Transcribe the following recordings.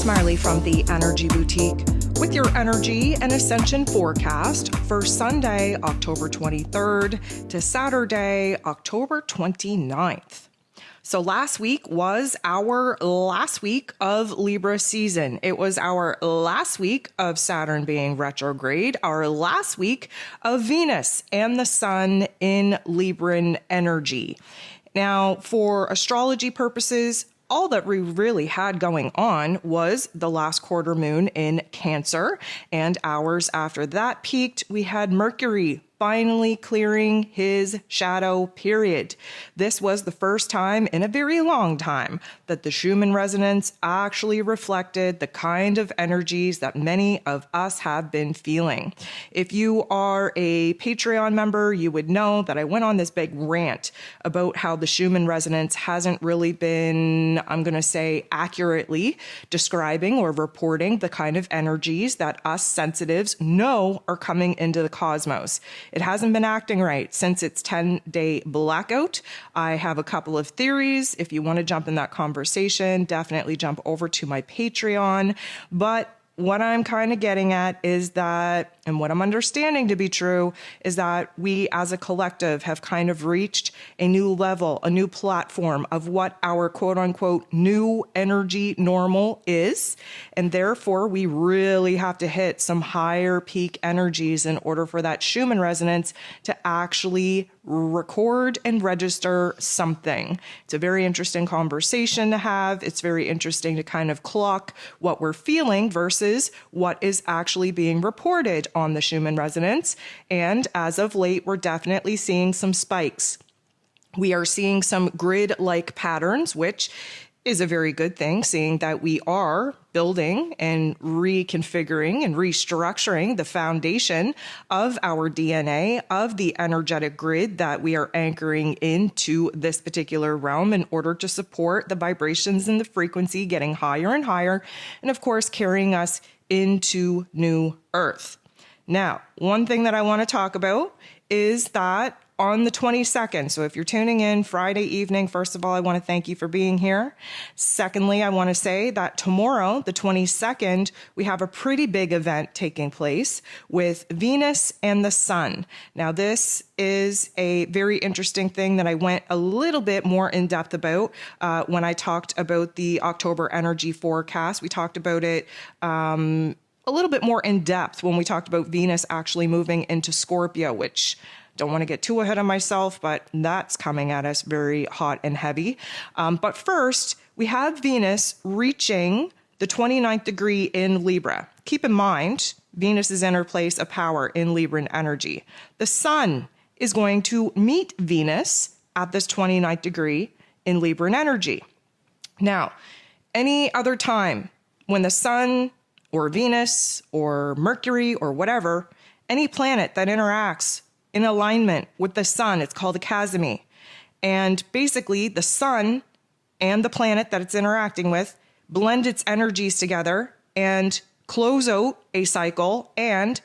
it's Marley from the Energy Boutique with your energy and ascension forecast for Sunday, October 23rd to Saturday, October 29th. So last week was our last week of Libra season. It was our last week of Saturn being retrograde, our last week of Venus and the Sun in Libran energy. Now, for astrology purposes, all that we really had going on was the last quarter moon in Cancer, and hours after that peaked, we had Mercury finally clearing his shadow period. This was the first time in a very long time that the Schumann resonance actually reflected the kind of energies that many of us have been feeling. If you are a Patreon member, you would know that I went on this big rant about how the Schumann resonance hasn't really been, I'm going to say, accurately describing or reporting the kind of energies that us sensitives know are coming into the cosmos. It hasn't been acting right since its 10-day blackout. I have a couple of theories. If you want to jump in that conversation, definitely jump over to my Patreon. But what I'm kind of getting at is that, and what I'm understanding to be true, is that we as a collective have kind of reached a new level, a new platform of what our quote unquote new energy normal is. And therefore, we really have to hit some higher peak energies in order for that Schumann resonance to actually record and register something. It's a very interesting conversation to have. It's very interesting to kind of clock what we're feeling versus what is actually being reported on the Schumann resonance. And as of late, we're definitely seeing some spikes. We are seeing some grid-like patterns, which is a very good thing, seeing that we are building and reconfiguring and restructuring the foundation of our DNA, of the energetic grid that we are anchoring into this particular realm in order to support the vibrations and the frequency getting higher and higher, and of course, carrying us into new Earth. Now, one thing that I want to talk about is that on the 22nd, so if you're tuning in Friday evening, first of all, I want to thank you for being here. Secondly, I want to say that tomorrow, the 22nd, we have a pretty big event taking place with Venus and the Sun. Now, this is a very interesting thing that I went a little bit more in depth about when I talked about the October energy forecast. We talked about it a little bit more in depth when we talked about Venus actually moving into Scorpio, which don't want to get too ahead of myself, but that's coming at us very hot and heavy. But first, we have Venus reaching the 29th degree in Libra. Keep in mind, Venus is in her place of power in Libran energy. The Sun is going to meet Venus at this 29th degree in Libran energy. Now, any other time when the Sun or Venus or Mercury or whatever, any planet that interacts in alignment with the Sun, it's called a chasmy. And basically, the Sun and the planet that it's interacting with blend its energies together and close out a cycle and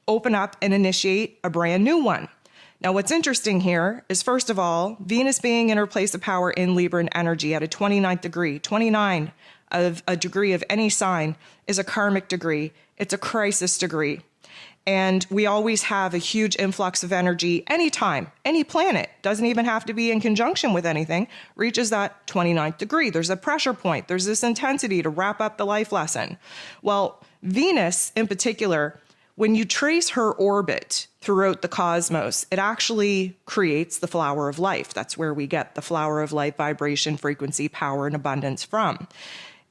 open up and initiate a brand new one. Now, what's interesting here is, first of all, Venus being in her place of power in Libran energy at a 29th degree, 29 of a degree of any sign is a karmic degree. It's a crisis degree. And we always have a huge influx of energy anytime, any planet, doesn't even have to be in conjunction with anything, reaches that 29th degree. There's a pressure point. There's this intensity to wrap up the life lesson. Well, Venus in particular, when you trace her orbit throughout the cosmos, it actually creates the flower of life. That's where we get the flower of life vibration, frequency, power, and abundance from.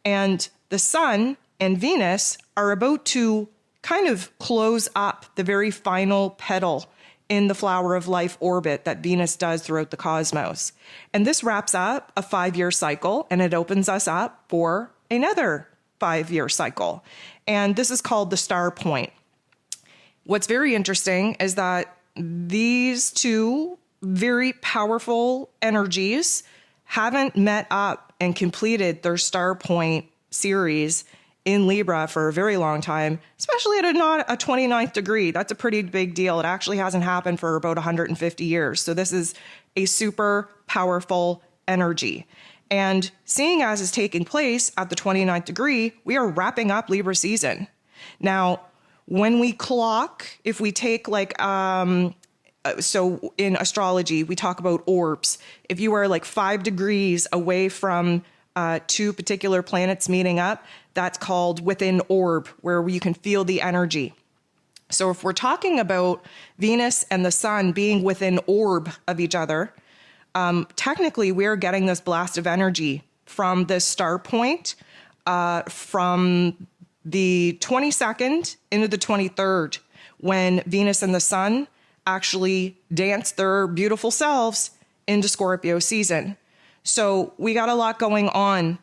And the Sun and Venus are about to kind of close up the very final petal in the flower of life orbit that Venus does throughout the cosmos. And this wraps up a 5-year cycle, and it opens us up for another 5-year cycle. And this is called the star point. What's very interesting is that these two very powerful energies haven't met up and completed their star point series in Libra for a very long time, especially at not a 29th degree. That's a pretty big deal. It actually hasn't happened for about 150 years. So this is a super powerful energy. And seeing as is taking place at the 29th degree, we are wrapping up Libra season. Now, when we clock, if we take like, so in astrology, we talk about orbs. If you are like 5 degrees away from 2 particular planets meeting up, that's called within orb, where you can feel the energy. So if we're talking about Venus and the sun being within orb of each other, technically we're getting this blast of energy from this star point from the 22nd into the 23rd, when Venus and the sun actually dance their beautiful selves into Scorpio season. So we got a lot going on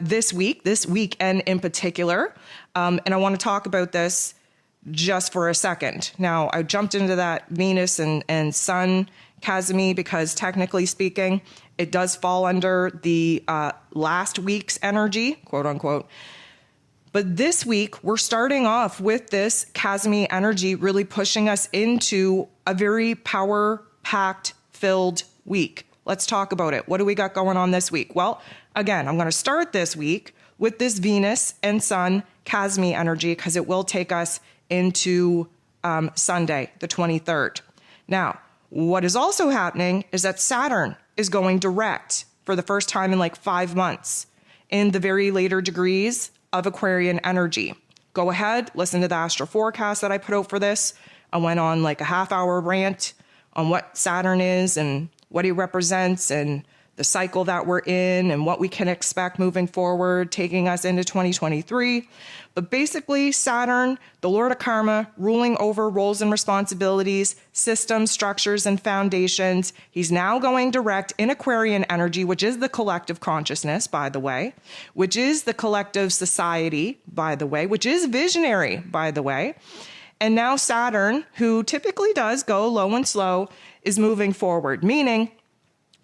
this weekend in particular. And I want to talk about this just for a second. Now, I jumped into that Venus and Sun chasmy because technically speaking, it does fall under the last week's energy, quote unquote. But this week, we're starting off with this chasmy energy really pushing us into a very power-packed, filled week. Let's talk about it. What do we got going on this week? Well, again, I'm going to start this week with this Venus and Sun chasmy energy because it will take us into Sunday, the 23rd. Now, what is also happening is that Saturn is going direct for the first time in like 5 months in the very later degrees of Aquarian energy. Go ahead, listen to the astro forecast that I put out for this. I went on like a half-hour rant on what Saturn is and what he represents and the cycle that we're in and what we can expect moving forward, taking us into 2023. But basically, Saturn, the Lord of Karma, ruling over roles and responsibilities, systems, structures, and foundations. He's now going direct in Aquarian energy, which is the collective consciousness, by the way, which is the collective society, by the way, which is visionary, by the way. And now Saturn, who typically does go low and slow, is moving forward, meaning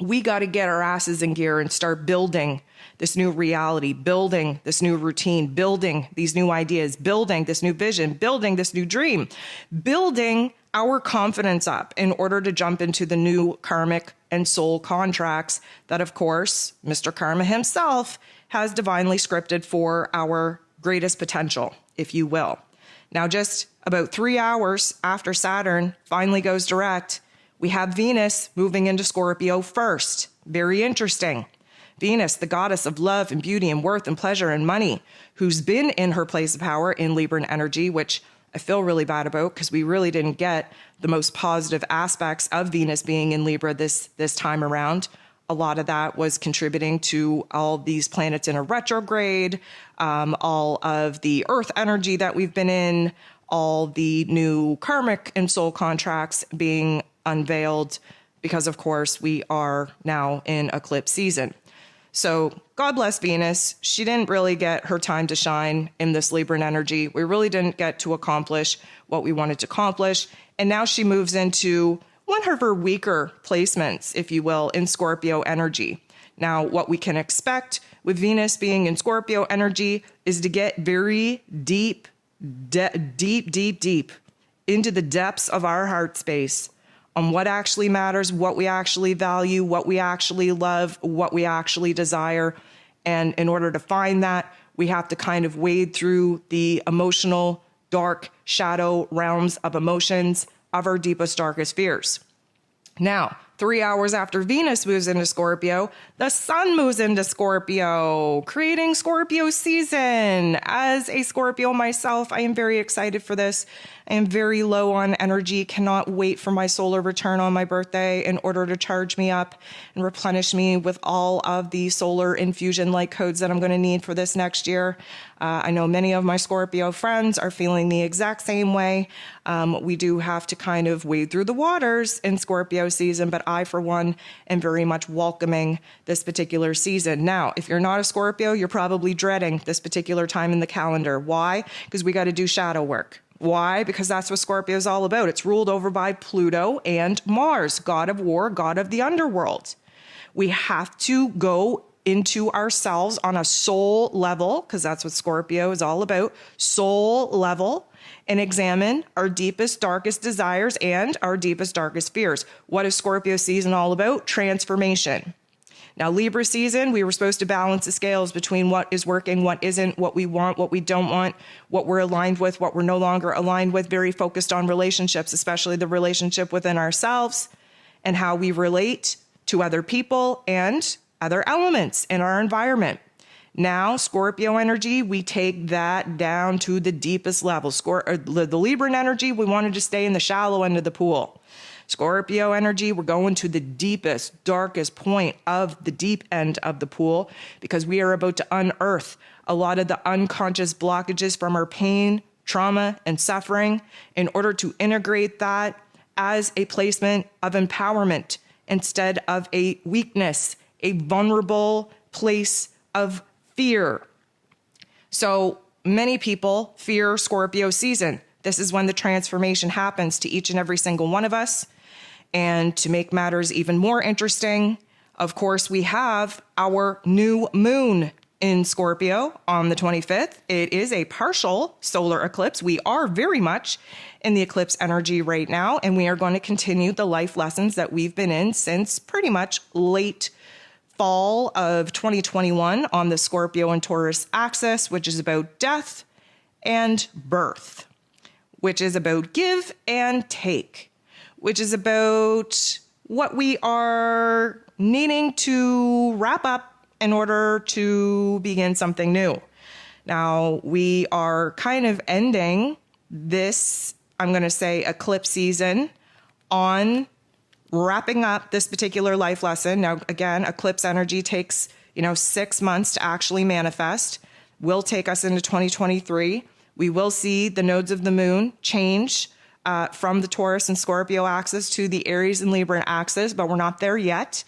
we got to get our asses in gear and start building this new reality, building this new routine, building these new ideas, building this new vision, building this new dream, building our confidence up in order to jump into the new karmic and soul contracts that, of course, Mr. Karma himself has divinely scripted for our greatest potential, if you will. Now, just about 3 hours after Saturn finally goes direct, we have Venus moving into Scorpio first. Very interesting. Venus, the goddess of love and beauty and worth and pleasure and money, who's been in her place of power in Libran energy, which I feel really bad about because we really didn't get the most positive aspects of Venus being in Libra this time around. A lot of that was contributing to all these planets in a retrograde, all of the Earth energy that we've been in, all the new karmic and soul contracts being unveiled because, of course, we are now in eclipse season. So God bless Venus. She didn't really get her time to shine in this Libran energy. We really didn't get to accomplish what we wanted to accomplish. And now she moves into one of her weaker placements, if you will, in Scorpio energy. Now, what we can expect with Venus being in Scorpio energy is to get very deep into the depths of our heart space on what actually matters, what we actually value, what we actually love, what we actually desire. And in order to find that, we have to kind of wade through the emotional, dark, shadow realms of emotions of our deepest, darkest fears. Now, 3 hours after Venus moves into Scorpio, the sun moves into Scorpio, creating Scorpio season. As a Scorpio myself, I am very excited for this. I am very low on energy, cannot wait for my solar return on my birthday in order to charge me up and replenish me with all of the solar infusion light codes that I'm going to need for this next year. I know many of my Scorpio friends are feeling the exact same way. We do have to kind of wade through the waters in Scorpio season, but I, for one, am very much welcoming this particular season. Now, if you're not a Scorpio, you're probably dreading this particular time in the calendar. Why? Because we got to do shadow work. Why? Because that's what Scorpio is all about. It's ruled over by Pluto and Mars, god of war, god of the underworld. We have to go into ourselves on a soul level, because that's what Scorpio is all about, soul level, and examine our deepest, darkest desires and our deepest, darkest fears. What is Scorpio season all about? Transformation. Now, Libra season, we were supposed to balance the scales between what is working, what isn't, what we want, what we don't want, what we're aligned with, what we're no longer aligned with, very focused on relationships, especially the relationship within ourselves and how we relate to other people and other elements in our environment. Now, Scorpio energy, we take that down to the deepest level. The Libran energy, we wanted to stay in the shallow end of the pool. Scorpio energy, we're going to the deepest, darkest point of the deep end of the pool because we are about to unearth a lot of the unconscious blockages from our pain, trauma, and suffering in order to integrate that as a placement of empowerment instead of a weakness, a vulnerable place of fear. So many people fear Scorpio season. This is when the transformation happens to each and every single one of us. And to make matters even more interesting, of course, we have our new moon in Scorpio on the 25th. It is a partial solar eclipse. We are very much in the eclipse energy right now, and we are going to continue the life lessons that we've been in since pretty much late fall of 2021 on the Scorpio and Taurus axis, which is about death and birth, which is about give and take, which is about what we are needing to wrap up in order to begin something new. Now, we are kind of ending this, I'm going to say, eclipse season on wrapping up this particular life lesson. Now, again, eclipse energy takes, 6 months to actually manifest, will take us into 2023. We will see the nodes of the moon change from the Taurus and Scorpio axis to the Aries and Libra axis, but we're not there yet.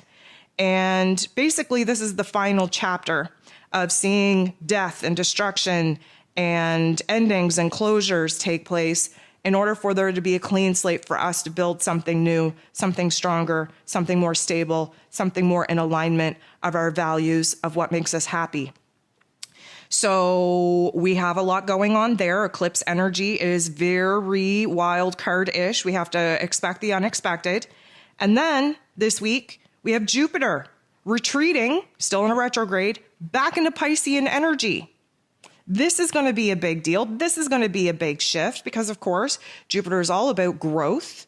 And basically, this is the final chapter of seeing death and destruction and endings and closures take place in order for there to be a clean slate for us to build something new, something stronger, something more stable, something more in alignment of our values, of what makes us happy. So we have a lot going on there. Eclipse energy is very wild card-ish. We have to expect the unexpected. And then this week, we have Jupiter retreating, still in a retrograde, back into Piscean energy. This is going to be a big deal. This is going to be a big shift because, of course, Jupiter is all about growth,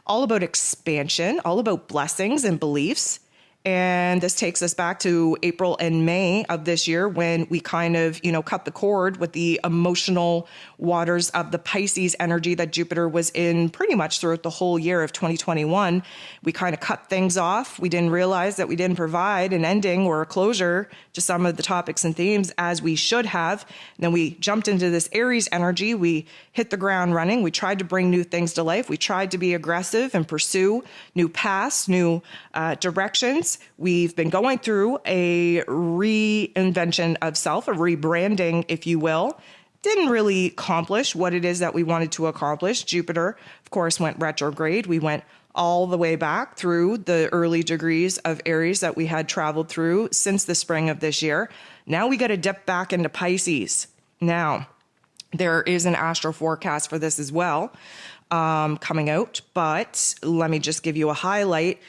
all about expansion, all about blessings and beliefs. And this takes us back to April and May of this year when we kind of, cut the cord with the emotional waters of the Pisces energy that Jupiter was in pretty much throughout the whole year of 2021. We kind of cut things off. We didn't realize that we didn't provide an ending or a closure to some of the topics and themes as we should have. And then we jumped into this Aries energy. We hit the ground running. We tried to bring new things to life. We tried to be aggressive and pursue new paths, new directions. We've been going through a reinvention of self, a rebranding, if you will. Didn't really accomplish what it is that we wanted to accomplish. Jupiter, of course, went retrograde. We went all the way back through the early degrees of Aries that we had traveled through since the spring of this year. Now we got to dip back into Pisces. Now, there is an astro forecast for this as well coming out, but let me just give you a highlight.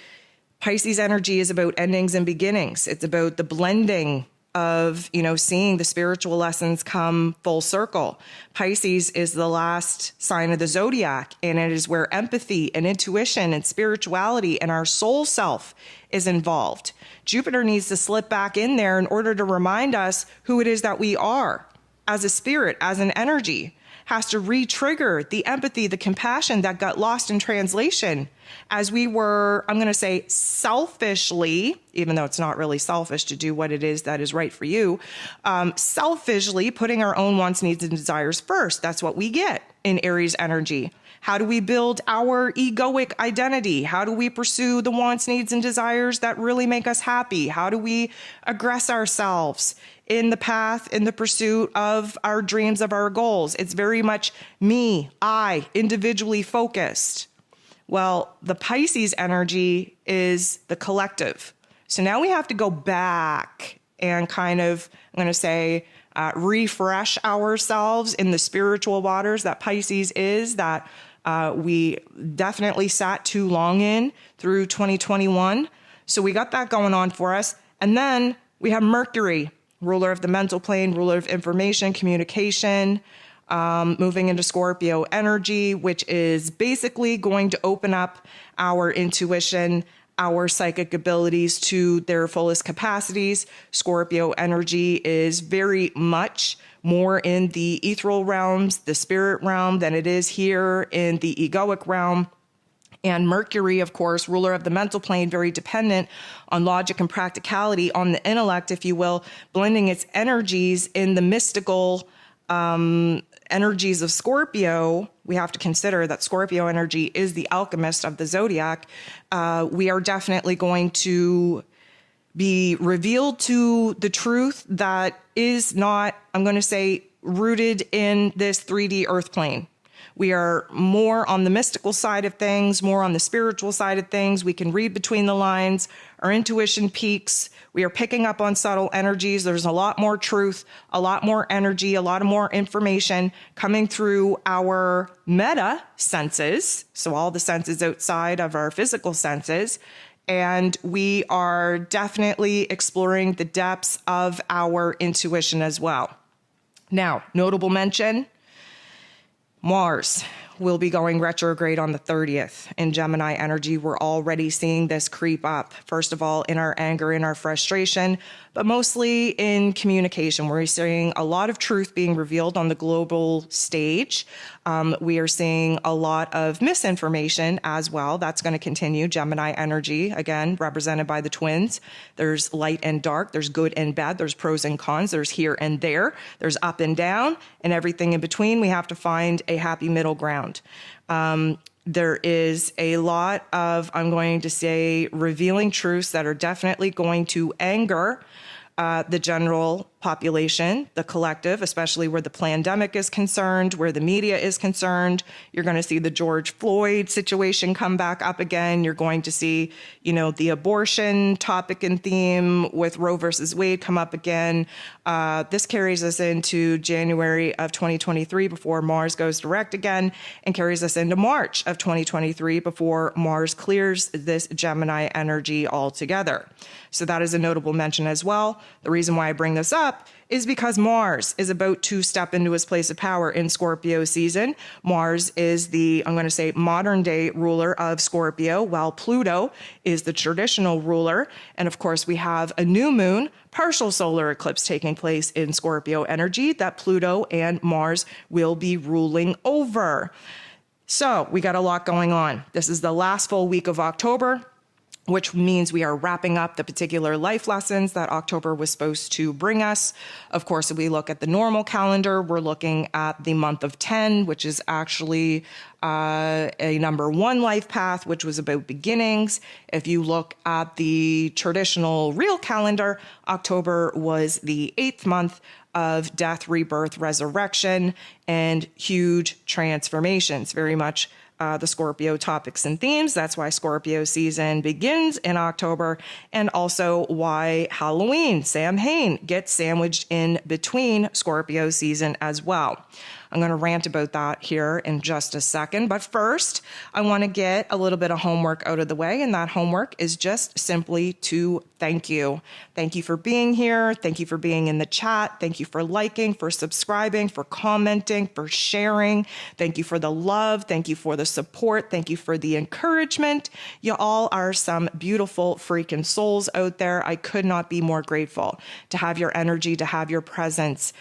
Pisces energy is about endings and beginnings. It's about the blending of, seeing the spiritual lessons come full circle. Pisces is the last sign of the zodiac, and it is where empathy and intuition and spirituality and our soul self is involved. Jupiter needs to slip back in there in order to remind us who it is that we are as a spirit, as an energy. Has to re-trigger the empathy, the compassion that got lost in translation as we were, I'm going to say selfishly, even though it's not really selfish to do what it is that is right for you, selfishly putting our own wants, needs, and desires first. That's what we get in Aries energy. How do we build our egoic identity? How do we pursue the wants, needs, and desires that really make us happy? How do we aggress ourselves in the path, in the pursuit of our dreams, of our goals? It's very much me, I, individually focused. Well, the Pisces energy is the collective. So now we have to go back and kind of, I'm going to say, refresh ourselves in the spiritual waters that Pisces is, that we definitely sat too long in through 2021. So we got that going on for us. And then we have Mercury, ruler of the mental plane, ruler of information, communication, moving into Scorpio energy, which is basically going to open up our intuition, our psychic abilities to their fullest capacities. Scorpio energy is very much more in the ethereal realms, the spirit realm, than it is here in the egoic realm. And Mercury, of course, ruler of the mental plane, very dependent on logic and practicality, on the intellect, if you will, blending its energies in the mystical energies of Scorpio. We have to consider that Scorpio energy is the alchemist of the zodiac. We are definitely going to be revealed to the truth that is not, I'm going to say, rooted in this 3D earth plane. We are more on the mystical side of things, more on the spiritual side of things. We can read between the lines. Our intuition peaks. We are picking up on subtle energies. There's a lot more truth, a lot more energy, a lot more information coming through our meta senses. So all the senses outside of our physical senses. And we are definitely exploring the depths of our intuition as well. Now, notable mention, Mars will be going retrograde on the 30th in Gemini energy. We're already seeing this creep up. First of all, in our anger, in our frustration, but mostly in communication. We're seeing a lot of truth being revealed on the global stage. We are seeing a lot of misinformation as well. That's going to continue. Gemini energy, again, represented by the twins. There's light and dark. There's good and bad. There's pros and cons. There's here and there. There's up and down and everything in between. We have to find a happy middle ground. There is a lot of, I'm going to say, revealing truths that are definitely going to anger the general population, the collective, especially where the pandemic is concerned, where the media is concerned. You're going to see the George Floyd situation come back up again. You're going to see, the abortion topic and theme with Roe versus Wade come up again. This carries us into January of 2023 before Mars goes direct again, and carries us into March of 2023 before Mars clears this Gemini energy altogether. So that is a notable mention as well. The reason why I bring this up is because Mars is about to step into his place of power in Scorpio season. Mars is the, I'm going to say, modern day ruler of Scorpio, while Pluto is the traditional ruler. And of course, we have a new moon, partial solar eclipse taking place in Scorpio energy that Pluto and Mars will be ruling over. So we got a lot going on. This is the last full week of October, which means we are wrapping up the particular life lessons that October was supposed to bring us. Of course, if we look at the normal calendar, we're looking at the month of 10, which is actually a number 1 life path, which was about beginnings. If you look at the traditional real calendar, October was the 8th month of death, rebirth, resurrection, and huge transformations, very much the Scorpio topics and themes. That's why Scorpio season begins in October, and also why Halloween, Samhain, gets sandwiched in between Scorpio season as well. I'm going to rant about that here in just a second. But first, I want to get a little bit of homework out of the way. And that homework is just simply to thank you. Thank you for being here. Thank you for being in the chat. Thank you for liking, for subscribing, for commenting, for sharing. Thank you for the love. Thank you for the support. Thank you for the encouragement. You all are some beautiful freaking souls out there. I could not be more grateful to have your energy, to have your presence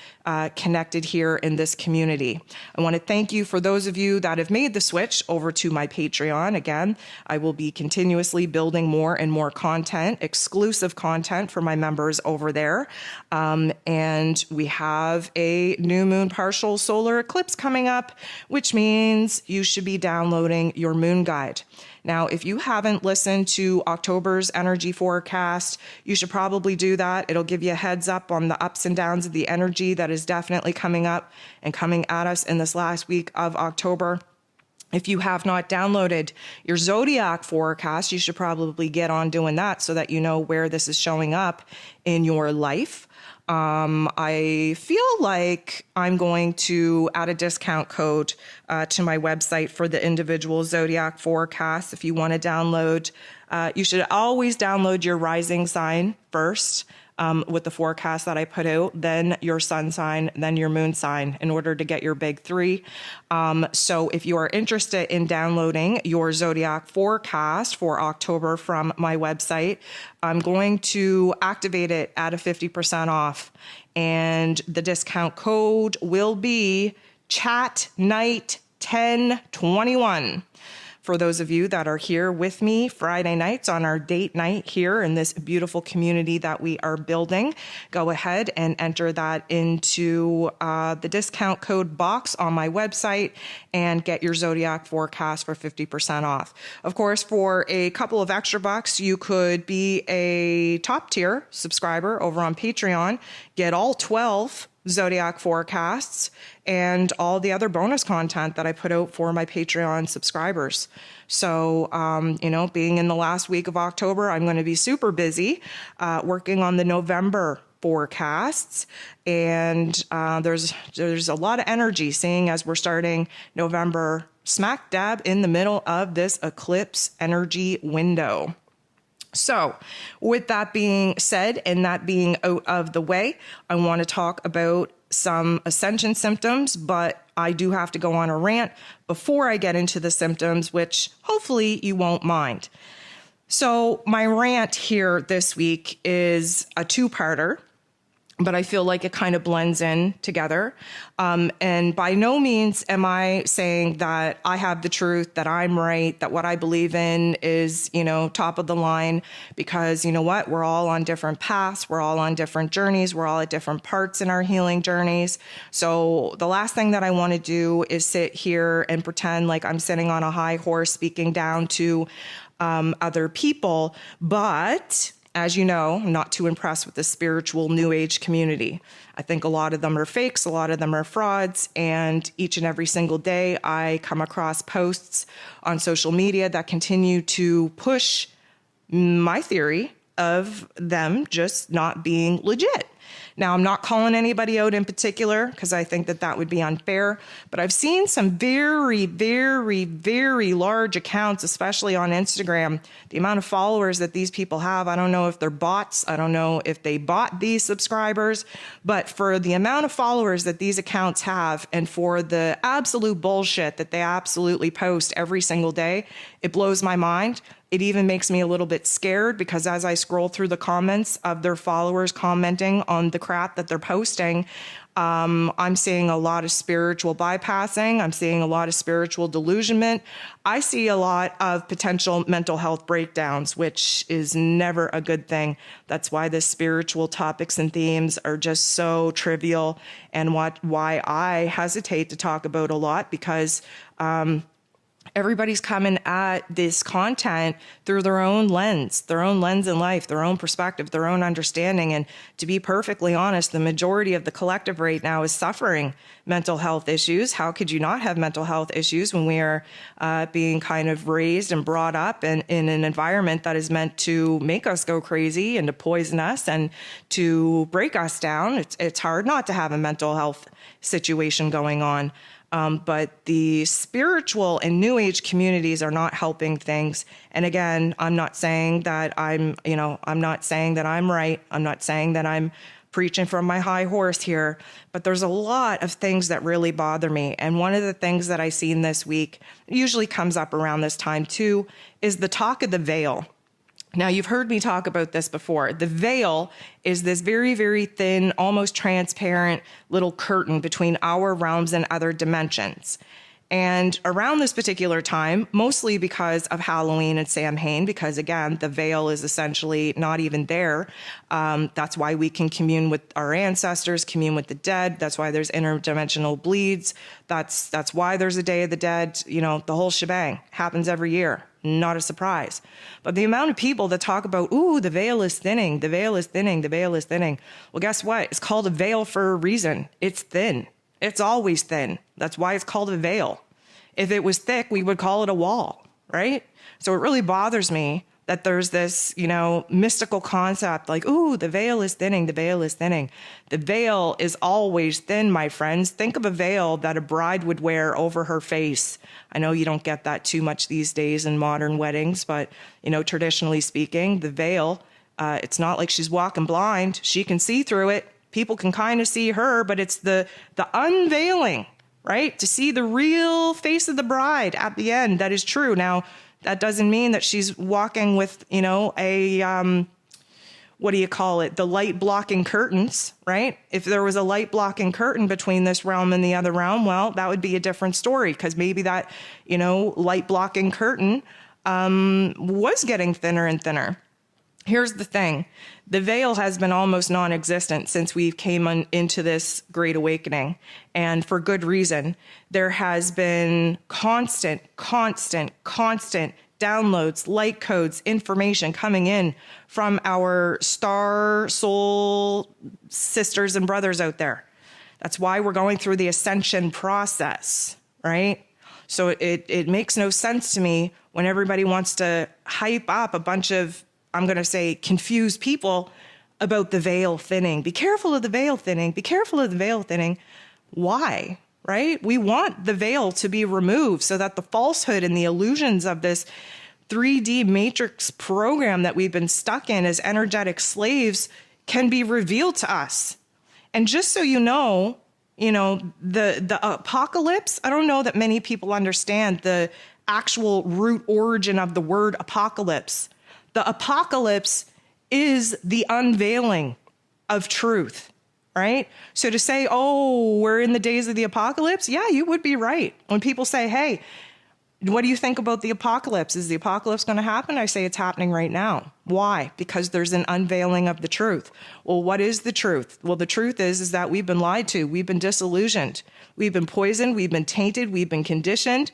connected here in this community. I want to thank you for those of you that have made the switch over to my Patreon. Again, I will be continuously building more and more content, exclusive content for my members over there. And we have a new moon partial solar eclipse coming up, which means you should be downloading your moon guide. Now, if you haven't listened to October's energy forecast, you should probably do that. It'll give you a heads up on the ups and downs of the energy that is definitely coming up and coming at us in this last week of October. If you have not downloaded your zodiac forecast, you should probably get on doing that so that you know where this is showing up in your life. I feel like I'm going to add a discount code to my website for the individual zodiac forecasts. If you want to download, you should always download your rising sign first. With the forecast that I put out, then your sun sign, then your moon sign in order to get your big three. So if you are interested in downloading your zodiac forecast for October from my website, I'm going to activate it at a 50% off. And the discount code will be ChatNight1021. For those of you that are here with me Friday nights on our date night here in this beautiful community that we are building, go ahead and enter that into the discount code box on my website and get your zodiac forecast for 50% off. Of course, for a couple of extra bucks, you could be a top tier subscriber over on Patreon, get all 12 zodiac forecasts and all the other bonus content that I put out for my Patreon subscribers. So, being in the last week of October, I'm going to be super busy working on the November forecasts. And there's a lot of energy seeing as we're starting November smack dab in the middle of this eclipse energy window. So with that being said and that being out of the way, I want to talk about some ascension symptoms, but I do have to go on a rant before I get into the symptoms, which hopefully you won't mind. So my rant here this week is a two-parter, but I feel like it kind of blends in together. And by no means am I saying that I have the truth, that I'm right, that what I believe in is, top of the line, because you know what? We're all on different paths. We're all on different journeys. We're all at different parts in our healing journeys. So the last thing that I want to do is sit here and pretend like I'm sitting on a high horse speaking down to other people. But as you know, I'm not too impressed with the spiritual new age community. I think a lot of them are fakes, a lot of them are frauds, and each and every single day I come across posts on social media that continue to push my theory of them just not being legit. Now, I'm not calling anybody out in particular because I think that that would be unfair, but I've seen some very, very, very large accounts, especially on Instagram. The amount of followers that these people have, I don't know if they're bots. I don't know if they bought these subscribers, but for the amount of followers that these accounts have and for the absolute bullshit that they absolutely post every single day, it blows my mind. It even makes me a little bit scared because as I scroll through the comments of their followers commenting on the crap that they're posting, I'm seeing a lot of spiritual bypassing. I'm seeing a lot of spiritual delusionment. I see a lot of potential mental health breakdowns, which is never a good thing. That's why the spiritual topics and themes are just so trivial and why I hesitate to talk about a lot because everybody's coming at this content through their own lens in life, their own perspective, their own understanding. And to be perfectly honest, the majority of the collective right now is suffering mental health issues. How could you not have mental health issues when we are being kind of raised and brought up in an environment that is meant to make us go crazy and to poison us and to break us down? It's hard not to have a mental health situation going on. But the spiritual and new age communities are not helping things. And again, I'm not saying that I'm not saying that I'm right. I'm not saying that I'm preaching from my high horse here, but there's a lot of things that really bother me. And one of the things that I've seen this week, usually comes up around this time too, is the talk of the veil. Now, you've heard me talk about this before. The veil is this very, very thin, almost transparent little curtain between our realms and other dimensions. And around this particular time, mostly because of Halloween and Samhain, because again, the veil is essentially not even there. That's why we can commune with our ancestors, commune with the dead. That's why there's interdimensional bleeds. That's why there's a Day of the Dead. The whole shebang happens every year. Not a surprise. But the amount of people that talk about, ooh, the veil is thinning, the veil is thinning, the veil is thinning. Well, guess what? It's called a veil for a reason. It's thin. It's always thin. That's why it's called a veil. If it was thick, we would call it a wall, right? So it really bothers me that there's this, mystical concept like, ooh, the veil is thinning, the veil is thinning. The veil is always thin, my friends. Think of a veil that a bride would wear over her face. I know you don't get that too much these days in modern weddings, but, traditionally speaking, the veil, it's not like she's walking blind. She can see through it. People can kind of see her, but it's the unveiling, right? To see the real face of the bride at the end. That is true. Now, that doesn't mean that she's walking with, what do you call it? The light blocking curtains, right? If there was a light blocking curtain between this realm and the other realm, well, that would be a different story, because maybe that, light blocking curtain was getting thinner and thinner. Here's the thing. The veil has been almost non-existent since we came into this Great Awakening, and for good reason. There has been constant downloads, light codes, information coming in from our star soul sisters and brothers out there. That's why we're going through the ascension process, right? So it makes no sense to me when everybody wants to hype up a bunch of, I'm going to say, confused people about the veil thinning. Be careful of the veil thinning. Be careful of the veil thinning. Why? Right? We want the veil to be removed so that the falsehood and the illusions of this 3D matrix program that we've been stuck in as energetic slaves can be revealed to us. And just so you know, the apocalypse, I don't know that many people understand the actual root origin of the word apocalypse. The apocalypse is the unveiling of truth, right? So to say, oh, we're in the days of the apocalypse, yeah, you would be right. When people say, hey, what do you think about the apocalypse? Is the apocalypse going to happen? I say it's happening right now. Why? Because there's an unveiling of the truth. Well, what is the truth? Well, the truth is that we've been lied to. We've been disillusioned. We've been poisoned. We've been tainted. We've been conditioned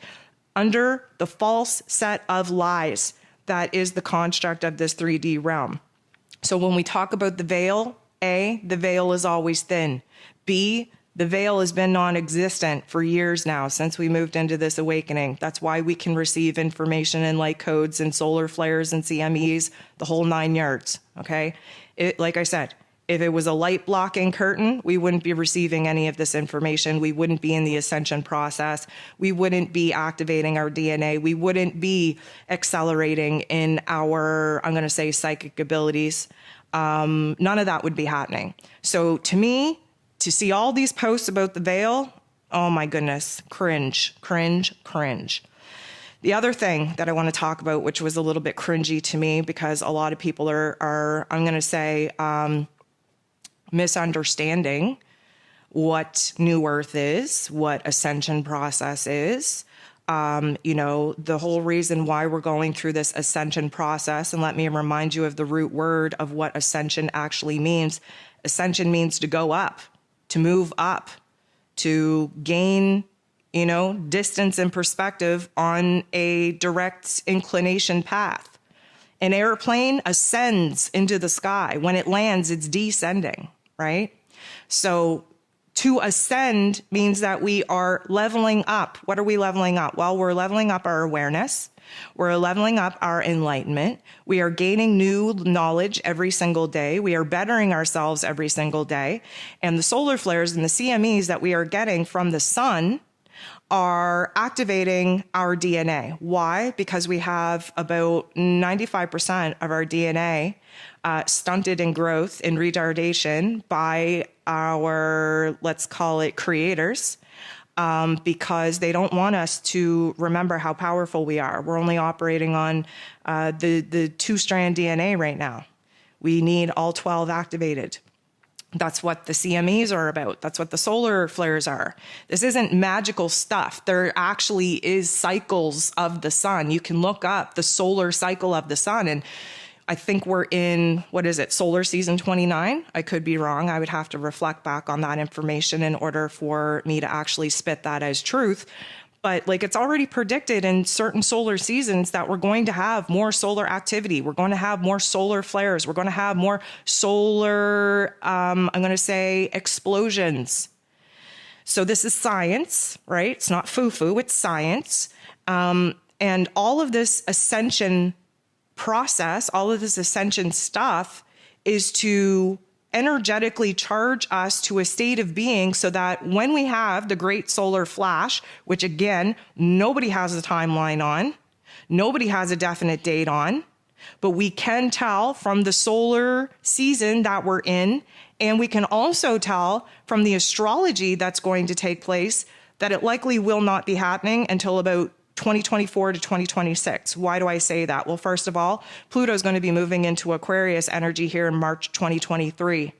under the false set of lies that is the construct of this 3D realm. So when we talk about the veil, A, the veil is always thin. B, the veil has been non-existent for years now since we moved into this awakening. That's why we can receive information and light codes and solar flares and CMEs, the whole 9 yards, okay? Like I said, if it was a light blocking curtain, we wouldn't be receiving any of this information. We wouldn't be in the ascension process. We wouldn't be activating our DNA. We wouldn't be accelerating in our, I'm going to say, psychic abilities. None of that would be happening. So to me, to see all these posts about the veil, oh my goodness, cringe. The other thing that I want to talk about, which was a little bit cringy to me, because a lot of people are I'm going to say, misunderstanding what New Earth is, what ascension process is. The whole reason why we're going through this ascension process, and let me remind you of the root word of what ascension actually means. Ascension means to go up, to move up, to gain, distance and perspective on a direct inclination path. An airplane ascends into the sky. When it lands, it's descending, right? So to ascend means that we are leveling up. What are we leveling up? Well, we're leveling up our awareness. We're leveling up our enlightenment. We are gaining new knowledge every single day. We are bettering ourselves every single day. And the solar flares and the CMEs that we are getting from the sun are activating our DNA. Why? Because we have about 95% of our DNA stunted in growth, in retardation by our, let's call it, creators, because they don't want us to remember how powerful we are. We're only operating on the 2-strand DNA right now. We need all 12 activated. That's what the CMEs are about. That's what the solar flares are. This isn't magical stuff. There actually is cycles of the sun. You can look up the solar cycle of the sun, and I think we're in, solar season 29? I could be wrong. I would have to reflect back on that information in order for me to actually spit that as truth. But it's already predicted in certain solar seasons that we're going to have more solar activity. We're going to have more solar flares. We're going to have more solar, I'm going to say, explosions. So this is science, right? It's not foo-foo, it's science. And all of this ascension process, all of this ascension stuff, is to energetically charge us to a state of being so that when we have the great solar flash, which again, nobody has a timeline on, nobody has a definite date on, but we can tell from the solar season that we're in, and we can also tell from the astrology that's going to take place that it likely will not be happening until about 2024 to 2026. Why do I say that? Well, first of all, Pluto is going to be moving into Aquarius energy here in March 2023.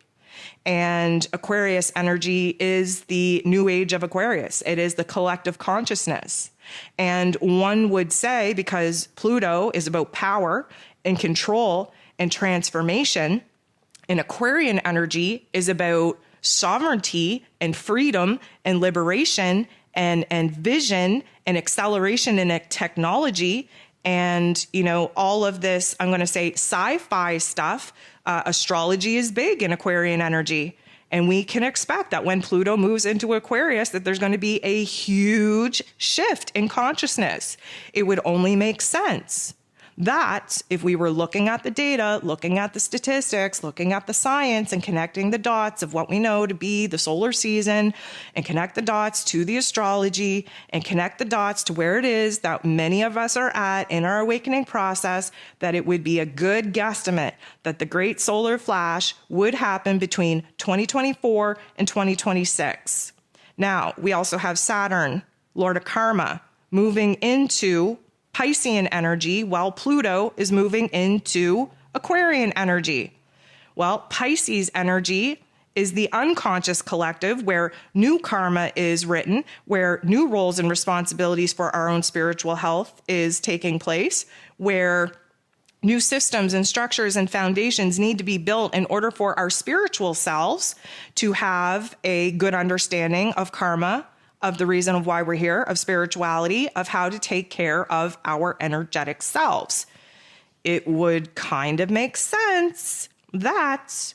And Aquarius energy is the new age of Aquarius. It is the collective consciousness. And one would say, because Pluto is about power and control and transformation, and Aquarian energy is about sovereignty and freedom and liberation and vision and acceleration in technology and, all of this, I'm going to say sci-fi stuff. Astrology is big in Aquarian energy. And we can expect that when Pluto moves into Aquarius, that there's going to be a huge shift in consciousness. It would only make sense that if we were looking at the data, looking at the statistics, looking at the science and connecting the dots of what we know to be the solar season and connect the dots to the astrology and connect the dots to where it is that many of us are at in our awakening process, that it would be a good guesstimate that the great solar flash would happen between 2024 and 2026. Now, we also have Saturn, Lord of Karma, moving into Piscean energy while Pluto is moving into Aquarian energy. Well, Pisces energy is the unconscious collective where new karma is written, where new roles and responsibilities for our own spiritual health is taking place, where new systems and structures and foundations need to be built in order for our spiritual selves to have a good understanding of karma, of the reason of why we're here, of spirituality, of how to take care of our energetic selves. It would kind of make sense that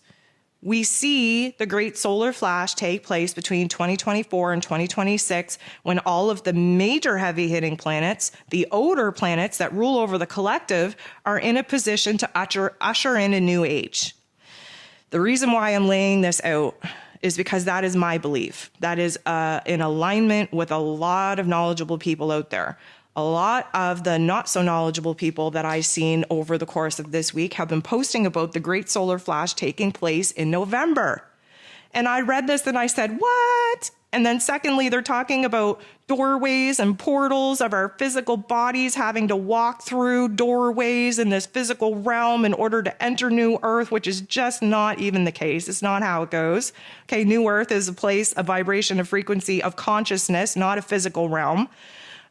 we see the great solar flash take place between 2024 and 2026 when all of the major heavy hitting planets, the older planets that rule over the collective, are in a position to usher in a new age. The reason why I'm laying this out is because that is my belief. That is in alignment with a lot of knowledgeable people out there. A lot of the not so knowledgeable people that I've seen over the course of this week have been posting about the great solar flash taking place in November. And I read this and I said, what? And then secondly, they're talking about doorways and portals of our physical bodies having to walk through doorways in this physical realm in order to enter New Earth, which is just not even the case. It's not how it goes. Okay, New Earth is a place, a vibration, a frequency of consciousness, not a physical realm.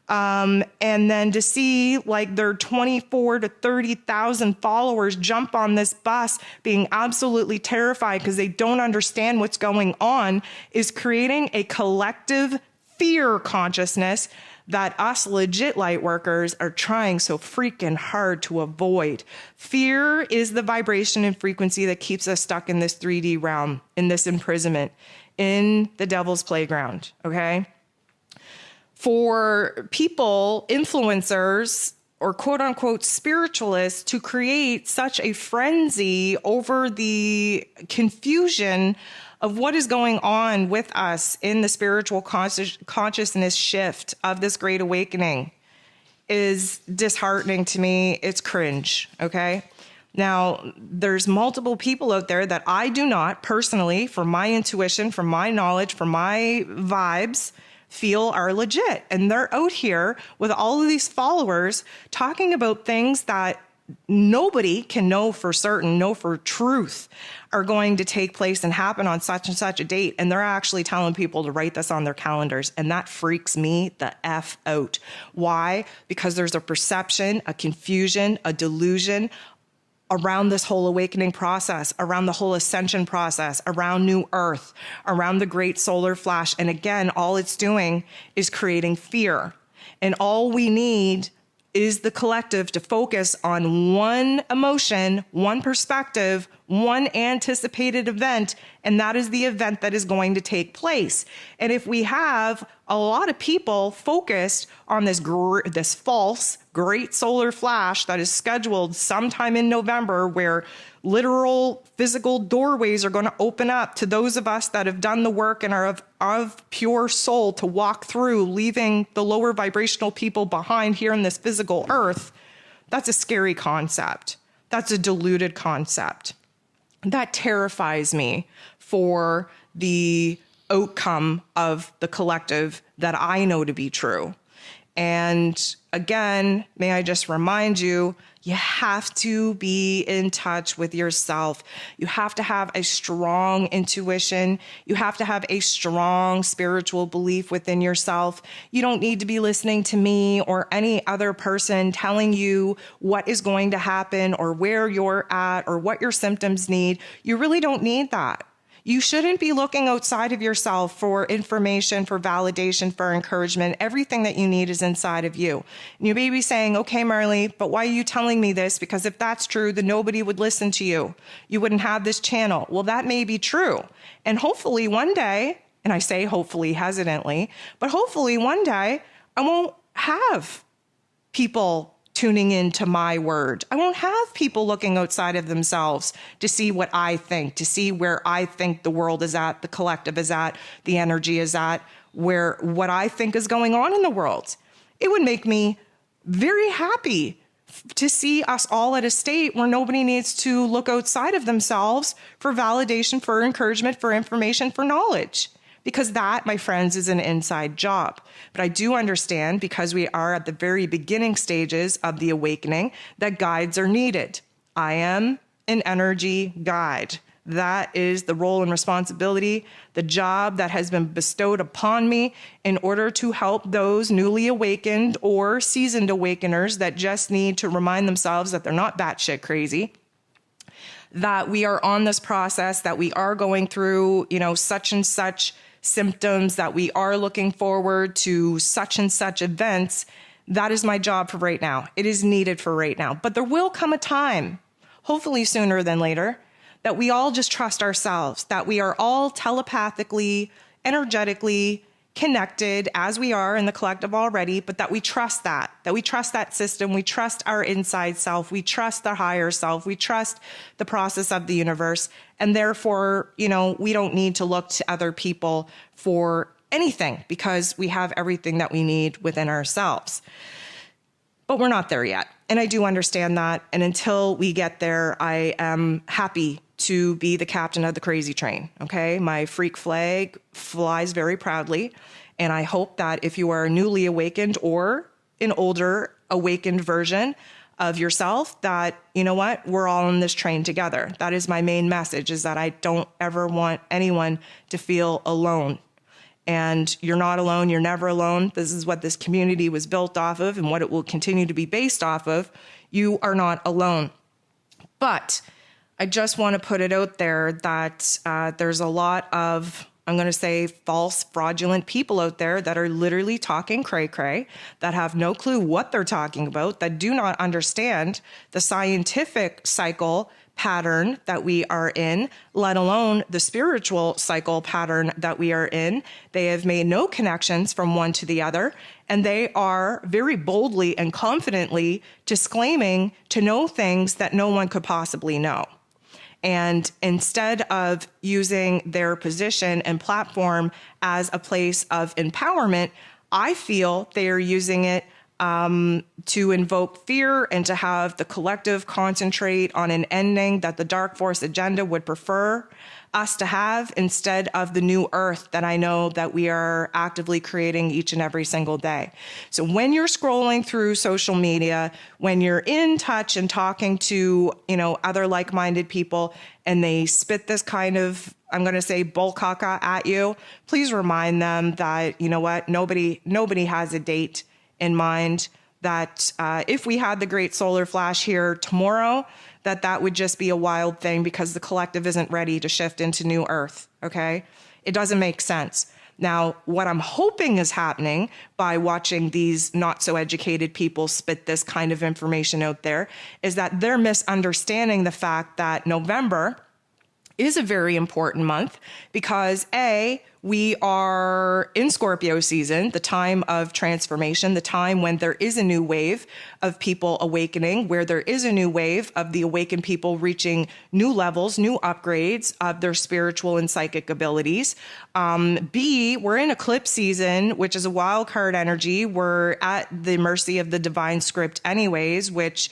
And then to see like their 24 to 30,000 followers jump on this bus being absolutely terrified because they don't understand what's going on is creating a collective fear consciousness that us legit light workers are trying so freaking hard to avoid. Fear is the vibration and frequency that keeps us stuck in this 3D realm, in this imprisonment, in the devil's playground, okay? For people, influencers, or quote unquote spiritualists to create such a frenzy over the confusion of what is going on with us in the spiritual consciousness shift of this great awakening is disheartening to me. It's cringe, okay? Now, there's multiple people out there that I do not personally, from my intuition, from my knowledge, from my vibes, feel are legit. And they're out here with all of these followers talking about things that nobody can know for certain, know for truth, are going to take place and happen on such and such a date. And they're actually telling people to write this on their calendars. And that freaks me the F out. Why? Because there's a perception, a confusion, a delusion around this whole awakening process, around the whole ascension process, around New Earth, around the great solar flash. And again, all it's doing is creating fear. And all we need is the collective to focus on one emotion, one perspective, one anticipated event, and that is the event that is going to take place. And if we have a lot of people focused on this false great solar flash that is scheduled sometime in November, where literal physical doorways are going to open up to those of us that have done the work and are of pure soul to walk through, leaving the lower vibrational people behind here in this physical earth. That's a scary concept. That's a diluted concept. That terrifies me for the outcome of the collective that I know to be true. And again, may I just remind you, you have to be in touch with yourself. You have to have a strong intuition. You have to have a strong spiritual belief within yourself. You don't need to be listening to me or any other person telling you what is going to happen or where you're at or what your symptoms need. You really don't need that. You shouldn't be looking outside of yourself for information, for validation, for encouragement. Everything that you need is inside of you. And you may be saying, okay, Marley, but why are you telling me this? Because if that's true, then nobody would listen to you. You wouldn't have this channel. Well, that may be true. And hopefully one day, and I say hopefully hesitantly, but hopefully one day I won't have people tuning into my word. I won't have people looking outside of themselves to see what I think, to see where I think the world is at, the collective is at, the energy is at, where what I think is going on in the world. It would make me very happy to see us all at a state where nobody needs to look outside of themselves for validation, for encouragement, for information, for knowledge. Because that, my friends, is an inside job. But I do understand, because we are at the very beginning stages of the awakening, that guides are needed. I am an energy guide. That is the role and responsibility, the job that has been bestowed upon me in order to help those newly awakened or seasoned awakeners that just need to remind themselves that they're not batshit crazy, that we are on this process, that we are going through, such and such symptoms, that we are looking forward to such and such events. That is my job for right now. It is needed for right now. But there will come a time, hopefully sooner than later, that we all just trust ourselves, that we are all telepathically, energetically connected as we are in the collective already, but that we trust that we trust that system, we trust our inside self, we trust the higher self, we trust the process of the universe. And therefore, we don't need to look to other people for anything because we have everything that we need within ourselves. But we're not there yet. And I do understand that. And until we get there, I am happy to be the captain of the crazy train. Okay. My freak flag flies very proudly. And I hope that if you are newly awakened or an older awakened version of yourself, that, we're all on this train together. That is my main message, is that I don't ever want anyone to feel alone. And you're not alone. You're never alone. This is what this community was built off of and what it will continue to be based off of. You are not alone. But I just want to put it out there that there's a lot of, I'm going to say, false, fraudulent people out there that are literally talking cray-cray, that have no clue what they're talking about, that do not understand the scientific cycle pattern that we are in, let alone the spiritual cycle pattern that we are in. They have made no connections from one to the other, and they are very boldly and confidently disclaiming to know things that no one could possibly know. And instead of using their position and platform as a place of empowerment, I feel they are using it to invoke fear and to have the collective concentrate on an ending that the dark force agenda would prefer us to have, instead of the new earth that I know that we are actively creating each and every single day. So when you're scrolling through social media, when you're in touch and talking to, other like-minded people, and they spit this kind of, I'm going to say, bull caca at you, please remind them that, nobody has a date in mind, that if we had the great solar flash here tomorrow, that would just be a wild thing because the collective isn't ready to shift into new earth, okay? It doesn't make sense. Now, what I'm hoping is happening by watching these not so educated people spit this kind of information out there is that they're misunderstanding the fact that November is a very important month because we are in Scorpio season, the time of transformation, the time when there is a new wave of people awakening, where there is a new wave of the awakened people reaching new levels, new upgrades of their spiritual and psychic abilities. B, we're in eclipse season, which is a wild card energy. We're at the mercy of the divine script anyways, which,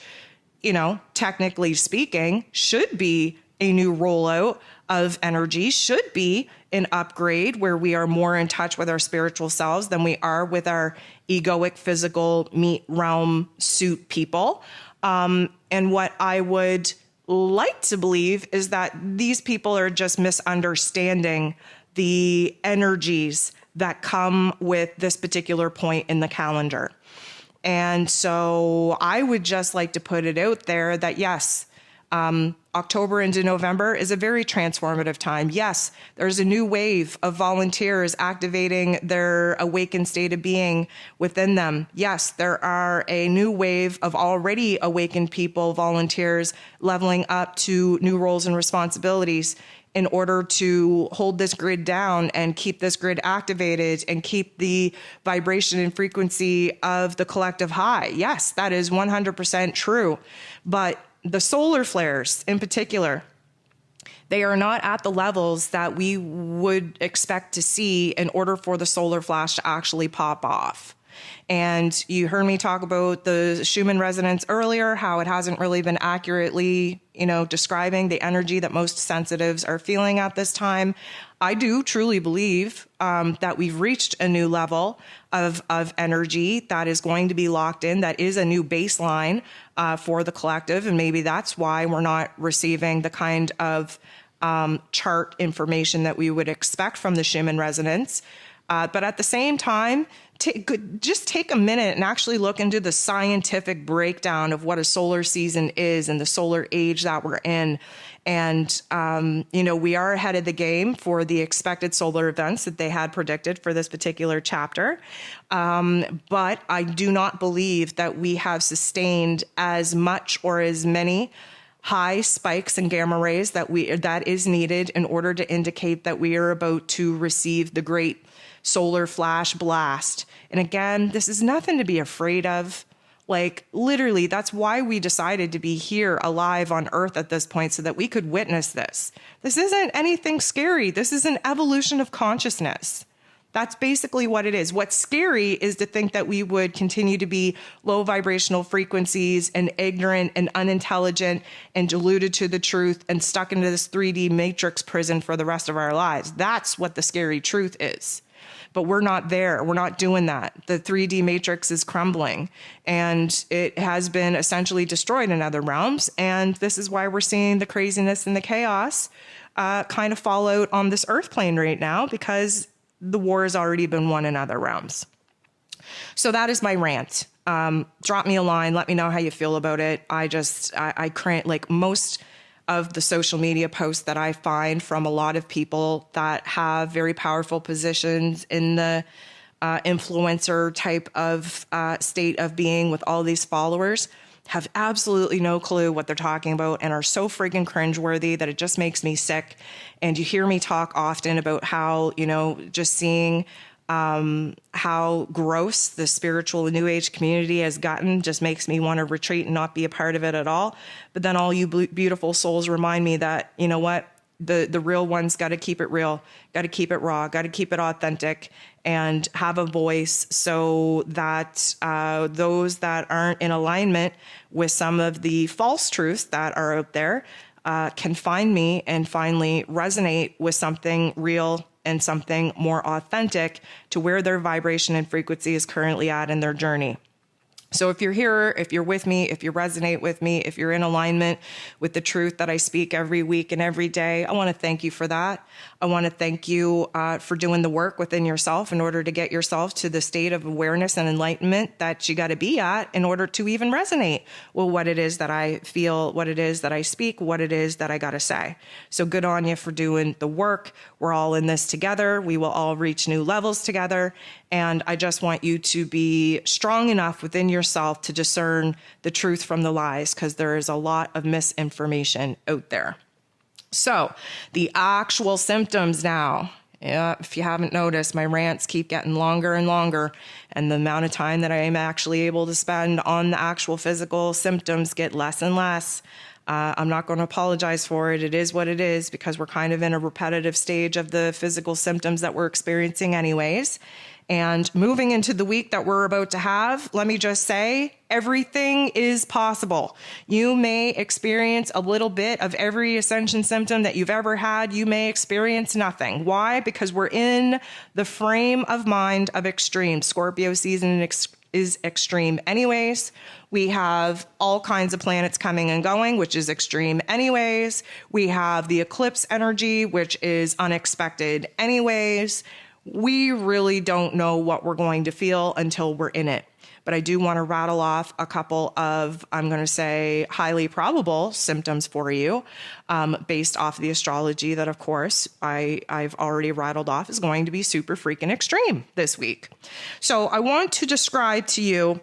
technically speaking, should be a new rollout of energy, should be an upgrade where we are more in touch with our spiritual selves than we are with our egoic physical meat realm suit people. And what I would like to believe is that these people are just misunderstanding the energies that come with this particular point in the calendar. And so I would just like to put it out there that yes, October into November is a very transformative time. Yes, there's a new wave of volunteers activating their awakened state of being within them. Yes, there are a new wave of already awakened people, volunteers, leveling up to new roles and responsibilities in order to hold this grid down and keep this grid activated and keep the vibration and frequency of the collective high. Yes, that is 100% true. But the solar flares in particular, they are not at the levels that we would expect to see in order for the solar flash to actually pop off. And you heard me talk about the Schumann resonance earlier, how it hasn't really been accurately, describing the energy that most sensitives are feeling at this time. I do truly believe that we've reached a new level of energy that is going to be locked in, that is a new baseline for the collective. And maybe that's why we're not receiving the kind of chart information that we would expect from the Schumann resonance. But at the same time, just take a minute and actually look into the scientific breakdown of what a solar season is and the solar age that we're in. And, we are ahead of the game for the expected solar events that they had predicted for this particular chapter. But I do not believe that we have sustained as much or as many high spikes and gamma rays that is needed in order to indicate that we are about to receive the great solar flash blast. And again, this is nothing to be afraid of. Like, literally, that's why we decided to be here alive on Earth at this point, so that we could witness this. This isn't anything scary. This is an evolution of consciousness. That's basically what it is. What's scary is to think that we would continue to be low vibrational frequencies and ignorant and unintelligent and deluded to the truth and stuck into this 3D matrix prison for the rest of our lives. That's what the scary truth is. But we're not there. We're not doing that. The 3D matrix is crumbling, and it has been essentially destroyed in other realms. And this is why we're seeing the craziness and the chaos kind of fall out on this earth plane right now, because the war has already been won in other realms. So that is my rant. Drop me a line. Let me know how you feel about it. I cringe, like most of the social media posts that I find from a lot of people that have very powerful positions in the influencer type of state of being with all these followers have absolutely no clue what they're talking about and are so freaking cringeworthy that it just makes me sick. And you hear me talk often about how, just seeing how gross the spiritual New Age community has gotten just makes me want to retreat and not be a part of it at all. But then all you beautiful souls remind me that, you know what, the real ones got to keep it real, got to keep it raw, got to keep it authentic, and have a voice so that those that aren't in alignment with some of the false truths that are out there can find me and finally resonate with something real and something more authentic to where their vibration and frequency is currently at in their journey. So if you're here, if you're with me, if you resonate with me, if you're in alignment with the truth that I speak every week and every day, I want to thank you for that. I want to thank you for doing the work within yourself in order to get yourself to the state of awareness and enlightenment that you got to be at in order to even resonate with what it is that I feel, what it is that I speak, what it is that I got to say. So good on you for doing the work. We're all in this together. We will all reach new levels together. And I just want you to be strong enough within yourself to discern the truth from the lies, because there is a lot of misinformation out there. So the actual symptoms now. Yeah, if you haven't noticed, my rants keep getting longer and longer, and the amount of time that I am actually able to spend on the actual physical symptoms get less and less. I'm not going to apologize for it. It is what it is, because we're kind of in a repetitive stage of the physical symptoms that we're experiencing anyways. And moving into the week that we're about to have, let me just say, everything is possible. You may experience a little bit of every ascension symptom that you've ever had. You may experience nothing. Why? Because we're in the frame of mind of extreme. Scorpio season is extreme anyways. We have all kinds of planets coming and going, which is extreme anyways. We have the eclipse energy, which is unexpected anyways. We really don't know what we're going to feel until we're in it. But I do want to rattle off a couple of, I'm going to say, highly probable symptoms for you, based off the astrology that, of course, I've already rattled off is going to be super freaking extreme this week. So I want to describe to you,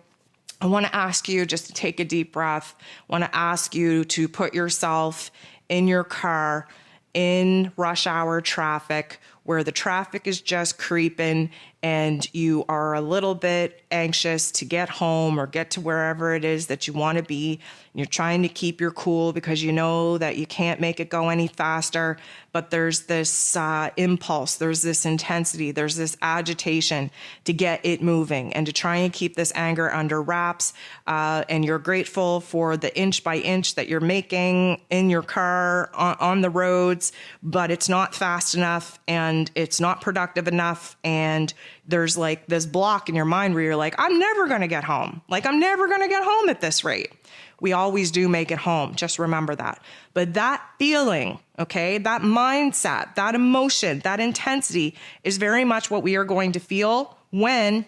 I want to ask you just to take a deep breath. I want to ask you to put yourself in your car in rush hour traffic, where the traffic is just creeping and you are a little bit anxious to get home or get to wherever it is that you want to be. You're trying to keep your cool because you know that you can't make it go any faster, but there's this impulse, there's this intensity, there's this agitation to get it moving and to try and keep this anger under wraps. And you're grateful for the inch by inch that you're making in your car on the roads, but it's not fast enough and it's not productive enough. And there's like this block in your mind where you're like, I'm never going to get home. Like, I'm never going to get home at this rate. We always do make it home. Just remember that. But that feeling, okay, that mindset, that emotion, that intensity is very much what we are going to feel when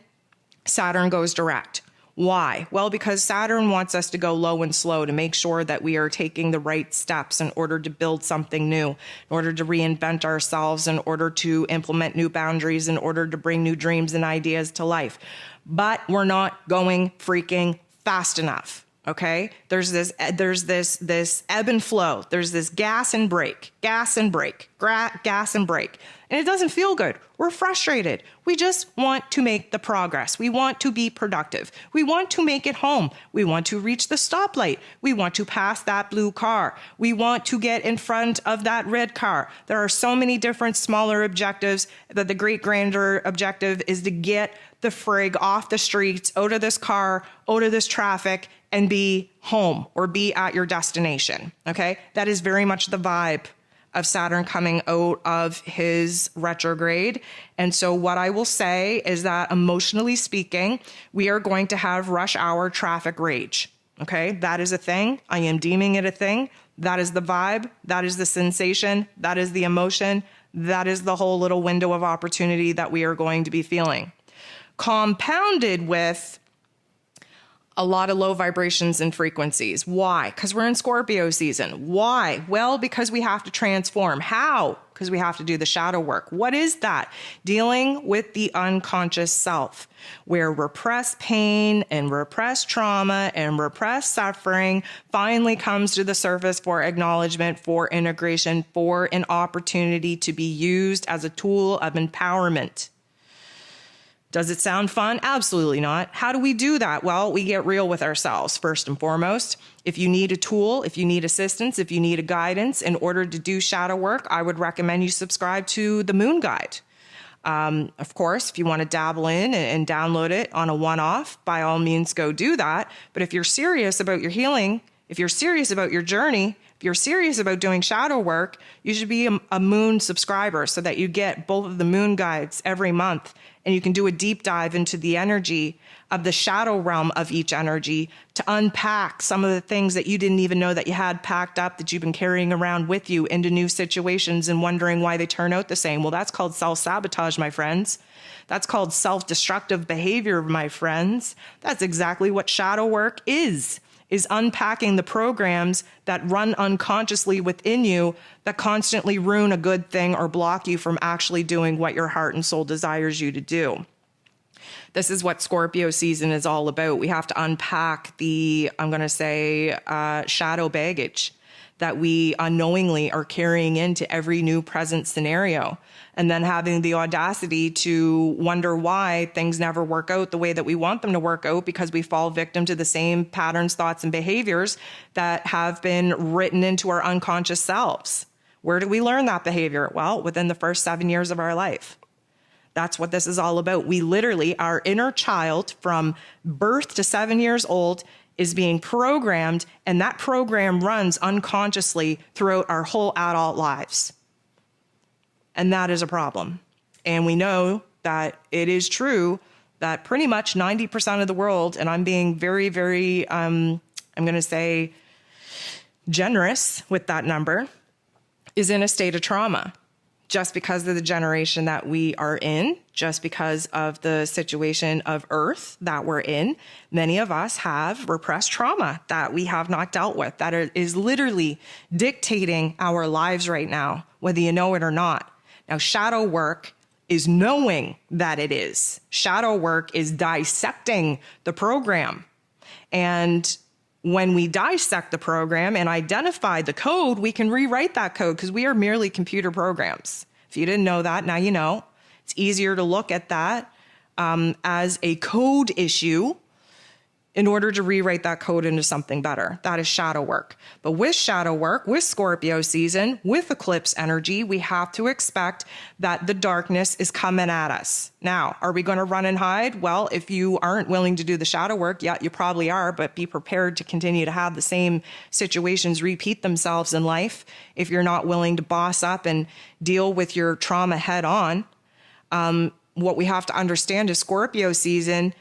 Saturn goes direct. Why? Well, because Saturn wants us to go low and slow to make sure that we are taking the right steps in order to build something new, in order to reinvent ourselves, in order to implement new boundaries, in order to bring new dreams and ideas to life. But we're not going freaking fast enough. Okay, there's this ebb and flow. There's this gas and brake, gas and brake, gas and brake. And it doesn't feel good. We're frustrated. We just want to make the progress. We want to be productive. We want to make it home. We want to reach the stoplight. We want to pass that blue car. We want to get in front of that red car. There are so many different smaller objectives that the great grander objective is to get the frig off the streets, out of this car, out of this traffic, and be home or be at your destination. Okay, that is very much the vibe of Saturn coming out of his retrograde. And so what I will say is that emotionally speaking, we are going to have rush hour traffic rage. Okay, that is a thing. I am deeming it a thing. That is the vibe. That is the sensation. That is the emotion. That is the whole little window of opportunity that we are going to be feeling. Compounded with a lot of low vibrations and frequencies. Why? Because we're in Scorpio season. Why? Well, because we have to transform. How? Because we have to do the shadow work. What is that? Dealing with the unconscious self, where repressed pain and repressed trauma and repressed suffering finally comes to the surface for acknowledgement, for integration, for an opportunity to be used as a tool of empowerment. Does it sound fun? Absolutely not. How do we do that? Well, we get real with ourselves first and foremost. If you need a tool, if you need assistance, if you need a guidance in order to do shadow work, I would recommend you subscribe to the Moon Guide. Of course, if you want to dabble in and download it on a one-off, by all means, go do that. But if you're serious about your healing, if you're serious about your journey, if you're serious about doing shadow work, you should be a Moon subscriber so that you get both of the Moon Guides every month. And you can do a deep dive into the energy of the shadow realm of each energy to unpack some of the things that you didn't even know that you had packed up, that you've been carrying around with you into new situations and wondering why they turn out the same. Well, that's called self-sabotage, my friends. That's called self-destructive behavior, my friends. That's exactly what shadow work is unpacking the programs that run unconsciously within you that constantly ruin a good thing or block you from actually doing what your heart and soul desires you to do. This is what Scorpio season is all about. We have to unpack the, I'm going to say, shadow baggage that we unknowingly are carrying into every new present scenario, and then having the audacity to wonder why things never work out the way that we want them to work out, because we fall victim to the same patterns, thoughts, and behaviors that have been written into our unconscious selves. Where do we learn that behavior? Well, within the first 7 years of our life. That's what this is all about. We literally, our inner child from birth to 7 years old is being programmed, and that program runs unconsciously throughout our whole adult lives. And that is a problem. And we know that it is true that pretty much 90% of the world, and I'm being very, very, I'm going to say generous with that number, is in a state of trauma. Just because of the generation that we are in, just because of the situation of Earth that we're in, many of us have repressed trauma that we have not dealt with, that is literally dictating our lives right now, whether you know it or not. Now, shadow work is knowing that it is. Shadow work is dissecting the program. And when we dissect the program and identify the code, we can rewrite that code, because we are merely computer programs. If you didn't know that, now you know. It's easier to look at that as a code issue in order to rewrite that code into something better. That is shadow work. But with shadow work, with Scorpio season, with eclipse energy, we have to expect that the darkness is coming at us. Now, are we going to run and hide? Well, if you aren't willing to do the shadow work, yeah, you probably are, but be prepared to continue to have the same situations repeat themselves in life if you're not willing to boss up and deal with your trauma head on. What we have to understand is Scorpio season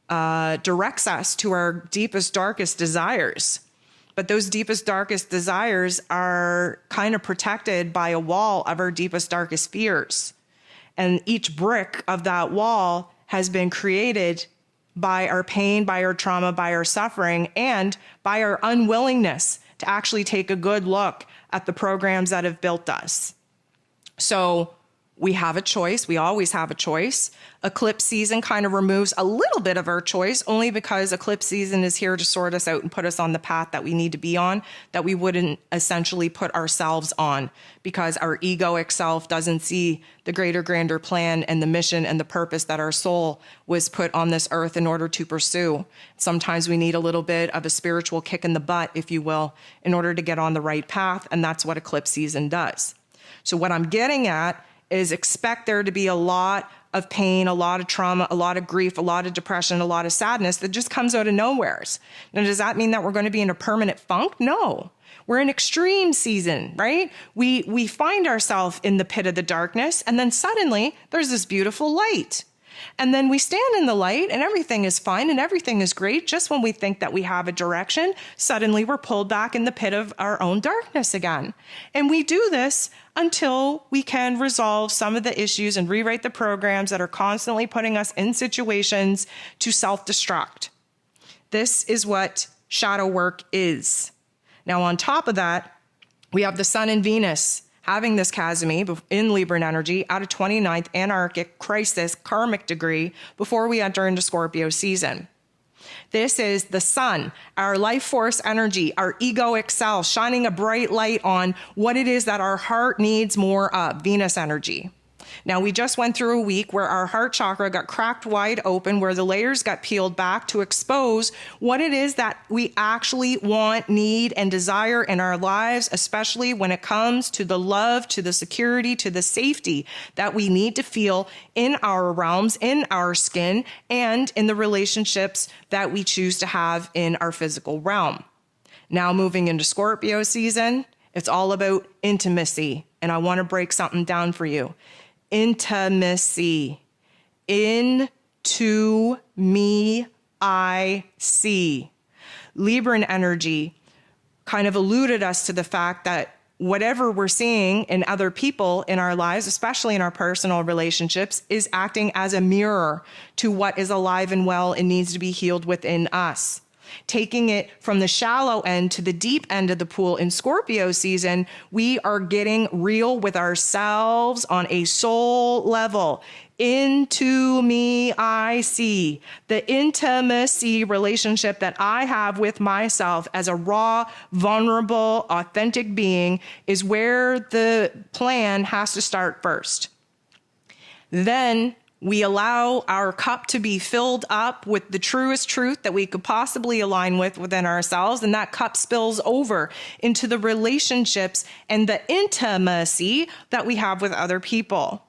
directs us to our deepest, darkest desires. But those deepest, darkest desires are kind of protected by a wall of our deepest, darkest fears. And each brick of that wall has been created by our pain, by our trauma, by our suffering, and by our unwillingness to actually take a good look at the programs that have built us. So we have a choice. We always have a choice. Eclipse season kind of removes a little bit of our choice, only because eclipse season is here to sort us out and put us on the path that we need to be on, that we wouldn't essentially put ourselves on, because our egoic self doesn't see the greater, grander plan and the mission and the purpose that our soul was put on this earth in order to pursue. Sometimes we need a little bit of a spiritual kick in the butt, if you will, in order to get on the right path. And that's what eclipse season does. So what I'm getting at is expect there to be a lot of pain, a lot of trauma, a lot of grief, a lot of depression, a lot of sadness that just comes out of nowheres. Now, does that mean that we're going to be in a permanent funk? No. We're in extreme season, right? We find ourselves in the pit of the darkness, and then suddenly there's this beautiful light. And then we stand in the light and everything is fine and everything is great. Just when we think that we have a direction, suddenly we're pulled back in the pit of our own darkness again. And we do this until we can resolve some of the issues and rewrite the programs that are constantly putting us in situations to self-destruct. This is what shadow work is. Now, on top of that, we have the Sun and Venus having this chasm in Libran energy at a 29th anarchic crisis karmic degree before we enter into Scorpio season. This is the sun, our life force energy, our egoic self, shining a bright light on what it is that our heart needs more of, Venus energy. Now, we just went through a week where our heart chakra got cracked wide open, where the layers got peeled back to expose what it is that we actually want, need, and desire in our lives, especially when it comes to the love, to the security, to the safety that we need to feel in our realms, in our skin, and in the relationships that we choose to have in our physical realm. Now, moving into Scorpio season, it's all about intimacy, and I want to break something down for you. Intimacy. Into me, I see. Libran energy kind of alluded us to the fact that whatever we're seeing in other people in our lives, especially in our personal relationships, is acting as a mirror to what is alive and well and needs to be healed within us. Taking it from the shallow end to the deep end of the pool in Scorpio season, we are getting real with ourselves on a soul level. Into me, I see. The intimacy relationship that I have with myself as a raw, vulnerable, authentic being is where the plan has to start first. Then we allow our cup to be filled up with the truest truth that we could possibly align with within ourselves. And that cup spills over into the relationships and the intimacy that we have with other people.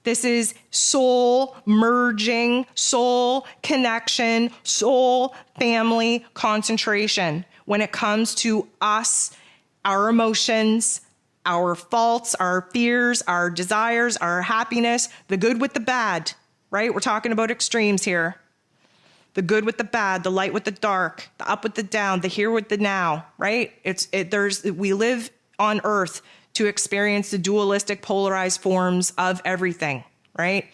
This is soul merging, soul connection, soul family concentration. When it comes to us, our emotions, our faults, our fears, our desires, our happiness, the good with the bad, right? We're talking about extremes here. The good with the bad, the light with the dark, the up with the down, the here with the now, right? We live on earth to experience the dualistic polarized forms of everything, right?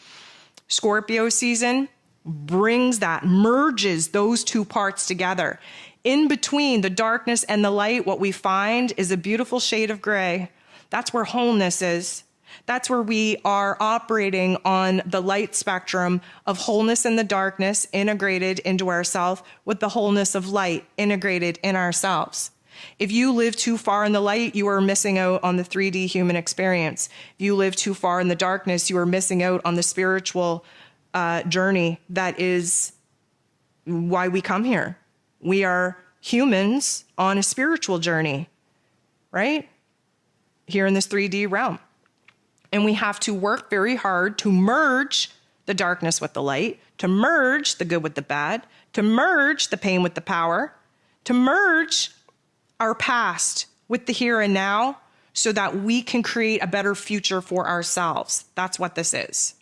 Scorpio season brings that, merges those two parts together. In between the darkness and the light, what we find is a beautiful shade of gray. That's where wholeness is. That's where we are operating on the light spectrum of wholeness in the darkness integrated into ourselves with the wholeness of light integrated in ourselves. If you live too far in the light, you are missing out on the 3D human experience. If you live too far in the darkness, you are missing out on the spiritual journey that is why we come here. We are humans on a spiritual journey, right? Here in this 3D realm. And we have to work very hard to merge the darkness with the light, to merge the good with the bad, to merge the pain with the power, to merge our past with the here and now so that we can create a better future for ourselves. That's what this is.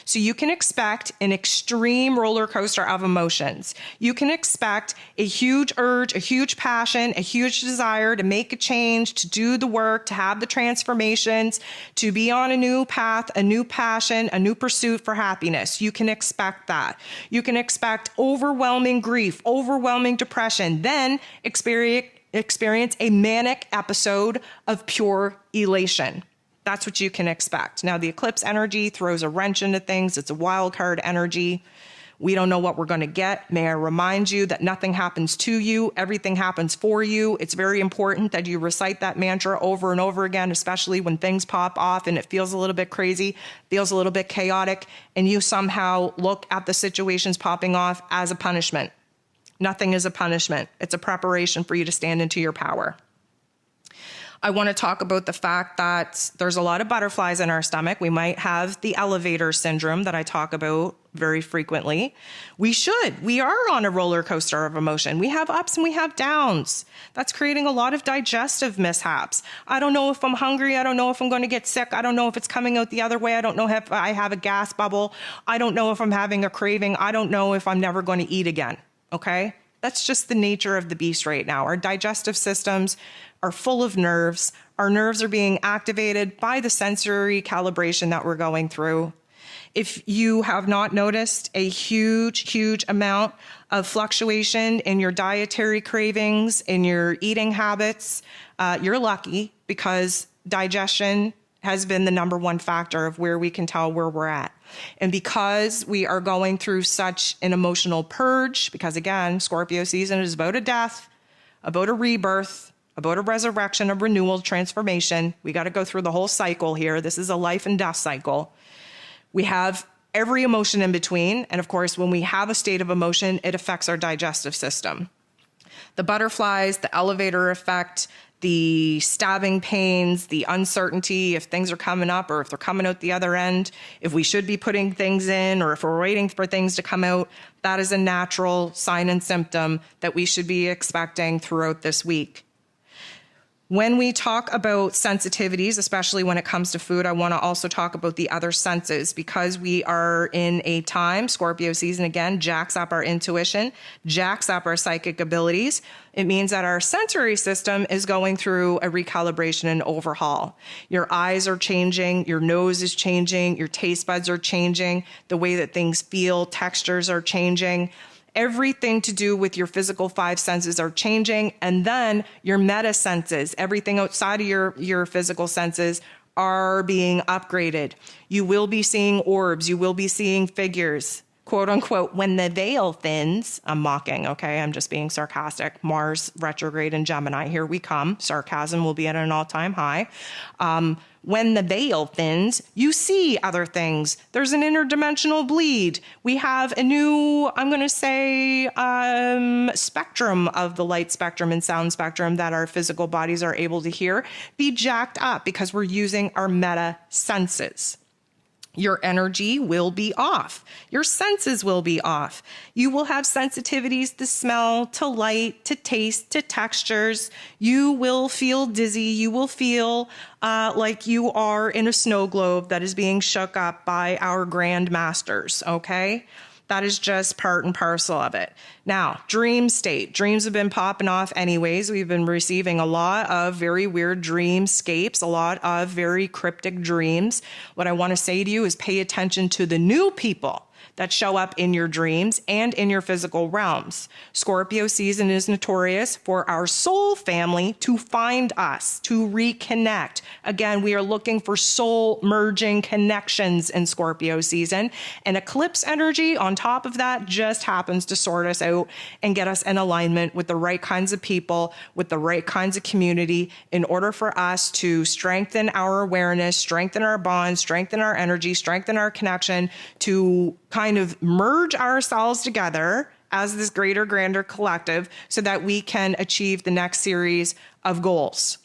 So you can expect an extreme roller coaster of emotions. You can expect a huge urge, a huge passion, a huge desire to make a change, to do the work, to have the transformations, to be on a new path, a new passion, a new pursuit for happiness. You can expect that. You can expect overwhelming grief, overwhelming depression, then experience a manic episode of pure elation. That's what you can expect. Now, the eclipse energy throws a wrench into things. It's a wild card energy. We don't know what we're going to get. May I remind you that nothing happens to you. Everything happens for you. It's very important that you recite that mantra over and over again, especially when things pop off and it feels a little bit crazy, feels a little bit chaotic, and you somehow look at the situations popping off as a punishment. Nothing is a punishment. It's a preparation for you to stand into your power. I want to talk about the fact that there's a lot of butterflies in our stomach. We might have the elevator syndrome that I talk about very frequently. We are on a roller coaster of emotion. We have ups and we have downs. That's creating a lot of digestive mishaps. I don't know if I'm hungry. I don't know if I'm going to get sick. I don't know if it's coming out the other way. I don't know if I have a gas bubble. I don't know if I'm having a craving. I don't know if I'm never going to eat again. Okay? That's just the nature of the beast right now. Our digestive systems are full of nerves. Our nerves are being activated by the sensory calibration that we're going through. If you have not noticed a huge amount of fluctuation in your dietary cravings, in your eating habits, you're lucky, because digestion has been the number one factor of where we can tell where we're at. And because we are going through such an emotional purge, because again, Scorpio season is about a death, about a rebirth, about a resurrection, a renewal, transformation. We got to go through the whole cycle here. This is a life and death cycle. We have every emotion in between. And of course, when we have a state of emotion, it affects our digestive system. The butterflies, the elevator effect, the stabbing pains, the uncertainty if things are coming up or if they're coming out the other end, if we should be putting things in or if we're waiting for things to come out, that is a natural sign and symptom that we should be expecting throughout this week. When we talk about sensitivities, especially when it comes to food, I want to also talk about the other senses, because we are in a time, Scorpio season again, jacks up our intuition, jacks up our psychic abilities. It means that our sensory system is going through a recalibration and overhaul. Your eyes are changing, your nose is changing, your taste buds are changing, the way that things feel, textures are changing. Everything to do with your physical five senses are changing. And then your meta senses, everything outside of your physical senses, are being upgraded. You will be seeing orbs. You will be seeing figures, quote unquote, when the veil thins. I'm mocking, okay? I'm just being sarcastic. Mars retrograde in Gemini. Here we come. Sarcasm will be at an all-time high. When the veil thins, you see other things. There's an interdimensional bleed. We have a new, I'm going to say, spectrum of the light spectrum and sound spectrum that our physical bodies are able to hear be jacked up because we're using our meta senses. Your energy will be off. Your senses will be off. You will have sensitivities to smell, to light, to taste, to textures. You will feel dizzy. You will feel like you are in a snow globe that is being shook up by our grand masters, okay? That is just part and parcel of it. Now, dream state. Dreams have been popping off anyways. We've been receiving a lot of very weird dreamscapes, a lot of very cryptic dreams. What I want to say to you is pay attention to the new people that show up in your dreams and in your physical realms. Scorpio season is notorious for our soul family to find us, to reconnect. Again, we are looking for soul merging connections in Scorpio season. And eclipse energy on top of that just happens to sort us out and get us in alignment with the right kinds of people, with the right kinds of community in order for us to strengthen our awareness, strengthen our bonds, strengthen our energy, strengthen our connection, to kind of merge ourselves together as this greater, grander collective so that we can achieve the next series of goals.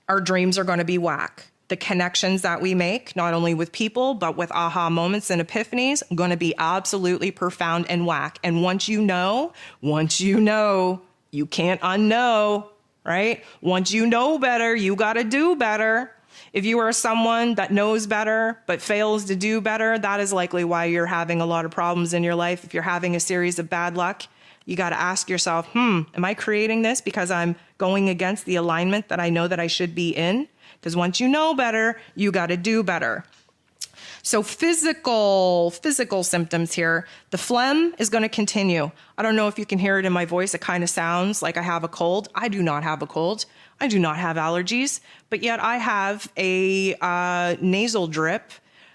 Our dreams are going to be whack. The connections that we make, not only with people, but with aha moments and epiphanies, are going to be absolutely profound and whack. And once you know, you can't unknow, right? Once you know better, you got to do better. If you are someone that knows better but fails to do better, that is likely why you're having a lot of problems in your life. If you're having a series of bad luck, you got to ask yourself, am I creating this because I'm going against the alignment that I know that I should be in? Because once you know better, you got to do better. So physical symptoms here. The phlegm is going to continue. I don't know if you can hear it in my voice. It kind of sounds like I have a cold. I do not have a cold. I do not have allergies, but yet I have a nasal drip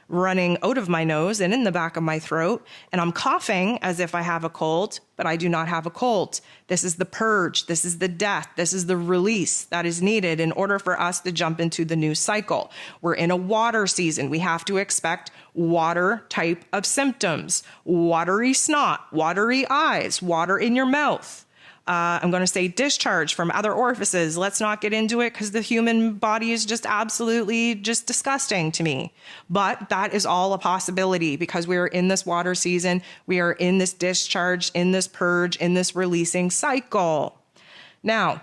running out of my nose and in the back of my throat, and I'm coughing as if I have a cold, but I do not have a cold. This is the purge. This is the death. This is the release that is needed in order for us to jump into the new cycle. We're in a water season. We have to expect water type of symptoms: watery snot, watery eyes, water in your mouth. I'm going to say discharge from other orifices. Let's not get into it because the human body is just absolutely just disgusting to me. But that is all a possibility because we are in this water season. We are in this discharge, in this purge, in this releasing cycle. Now,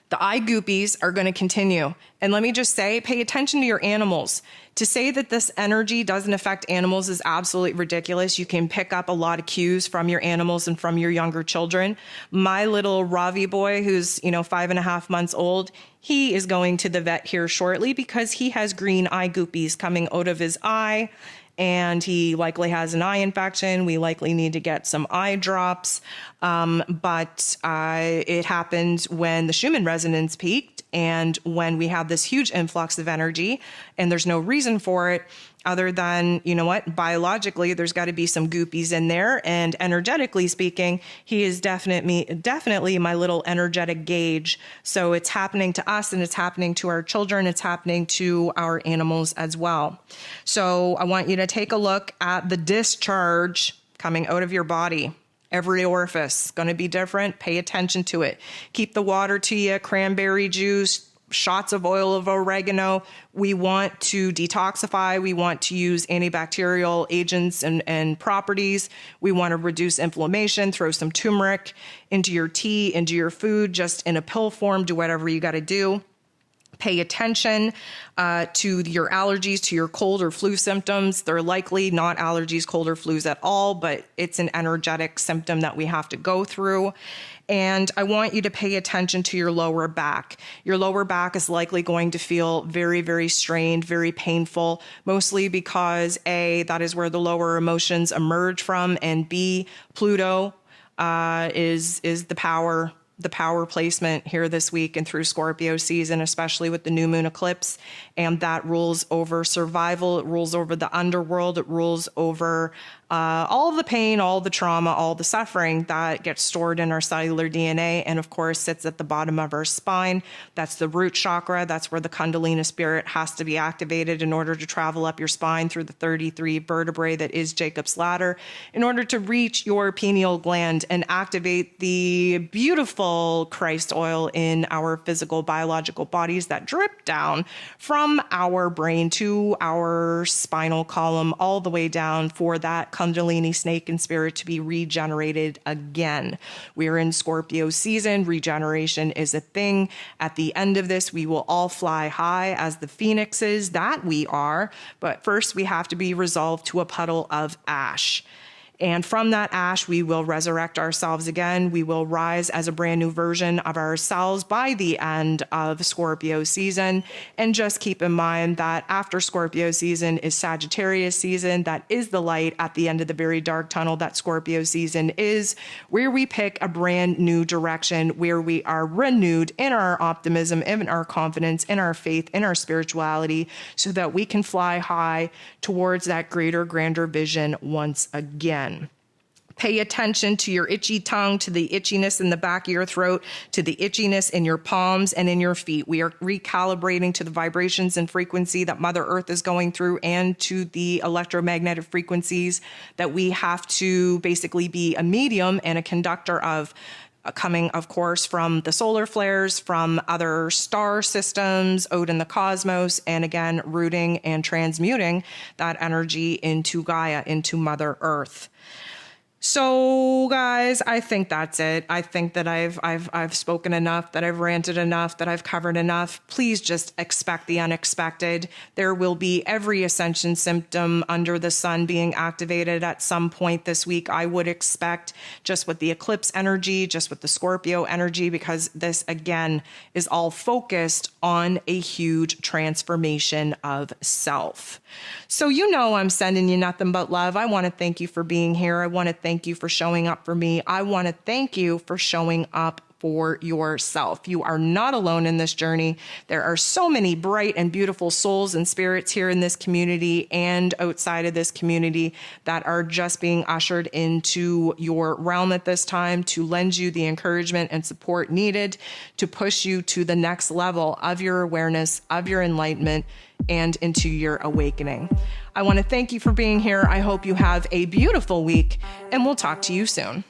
the eye goopies are going to continue. And let me just say, pay attention to your animals. To say that this energy doesn't affect animals is absolutely ridiculous. You can pick up a lot of cues from your animals and from your younger children. My little Ravi boy, who's 5.5 months old, he is going to the vet here shortly because he has green eye goopies coming out of his eye. And he likely has an eye infection. We likely need to get some eye drops. But it happened when the Schumann resonance peaked and when we have this huge influx of energy, and there's no reason for it other than, biologically, there's got to be some goopies in there. And energetically speaking, he is definitely my little energetic gauge. So it's happening to us and it's happening to our children. It's happening to our animals as well. So I want you to take a look at the discharge coming out of your body. Every orifice going to be different. Pay attention to it. Keep the water to you, cranberry juice, shots of oil of oregano. We want to detoxify. We want to use antibacterial agents and properties. We want to reduce inflammation. Throw some turmeric into your tea, into your food, just in a pill form. Do whatever you got to do. Pay attention to your allergies, to your cold or flu symptoms. They're likely not allergies, cold or flus at all, but it's an energetic symptom that we have to go through. And I want you to pay attention to your lower back. Your lower back is likely going to feel very, very strained, very painful, mostly because A, that is where the lower emotions emerge from, and B, Pluto is the power placement here this week and through Scorpio season, especially with the new moon eclipse. And that rules over survival. It rules over the underworld. It rules over all the pain, all the trauma, all the suffering that gets stored in our cellular DNA, and of course sits at the bottom of our spine. That's the root chakra. That's where the Kundalini spirit has to be activated in order to travel up your spine through the 33 vertebrae that is Jacob's ladder, in order to reach your pineal gland and activate the beautiful Christ oil in our physical biological bodies that drip down from our brain to our spinal column all the way down for that Kundalini snake and spirit to be regenerated again. We're in Scorpio season. Regeneration is a thing. At the end of this, we will all fly high as the phoenixes that we are. But first, we have to be resolved to a puddle of ash. And from that ash, we will resurrect ourselves again. We will rise as a brand new version of ourselves by the end of Scorpio season. And just keep in mind that after Scorpio season is Sagittarius season. That is the light at the end of the very dark tunnel that Scorpio season is, where we pick a brand new direction, where we are renewed in our optimism, in our confidence, in our faith, in our spirituality, so that we can fly high towards that greater, grander vision once again. Pay attention to your itchy tongue, to the itchiness in the back of your throat, to the itchiness in your palms and in your feet. We are recalibrating to the vibrations and frequency that Mother Earth is going through, and to the electromagnetic frequencies that we have to basically be a medium and a conductor of. Coming, of course, from the solar flares, from other star systems out in the cosmos, and again, rooting and transmuting that energy into Gaia, into Mother Earth. So, guys, I think that's it. I think that I've spoken enough, that I've ranted enough, that I've covered enough. Please just expect the unexpected. There will be every ascension symptom under the sun being activated at some point this week. I would expect, just with the eclipse energy, just with the Scorpio energy, because this, again, is all focused on a huge transformation of self. So I'm sending you nothing but love. I want to thank you for being here. I want to thank you for showing up for me. I want to thank you for showing up for yourself. You are not alone in this journey. There are so many bright and beautiful souls and spirits here in this community and outside of this community that are just being ushered into your realm at this time to lend you the encouragement and support needed to push you to the next level of your awareness, of your enlightenment, and into your awakening. I want to thank you for being here. I hope you have a beautiful week, and we'll talk to you soon.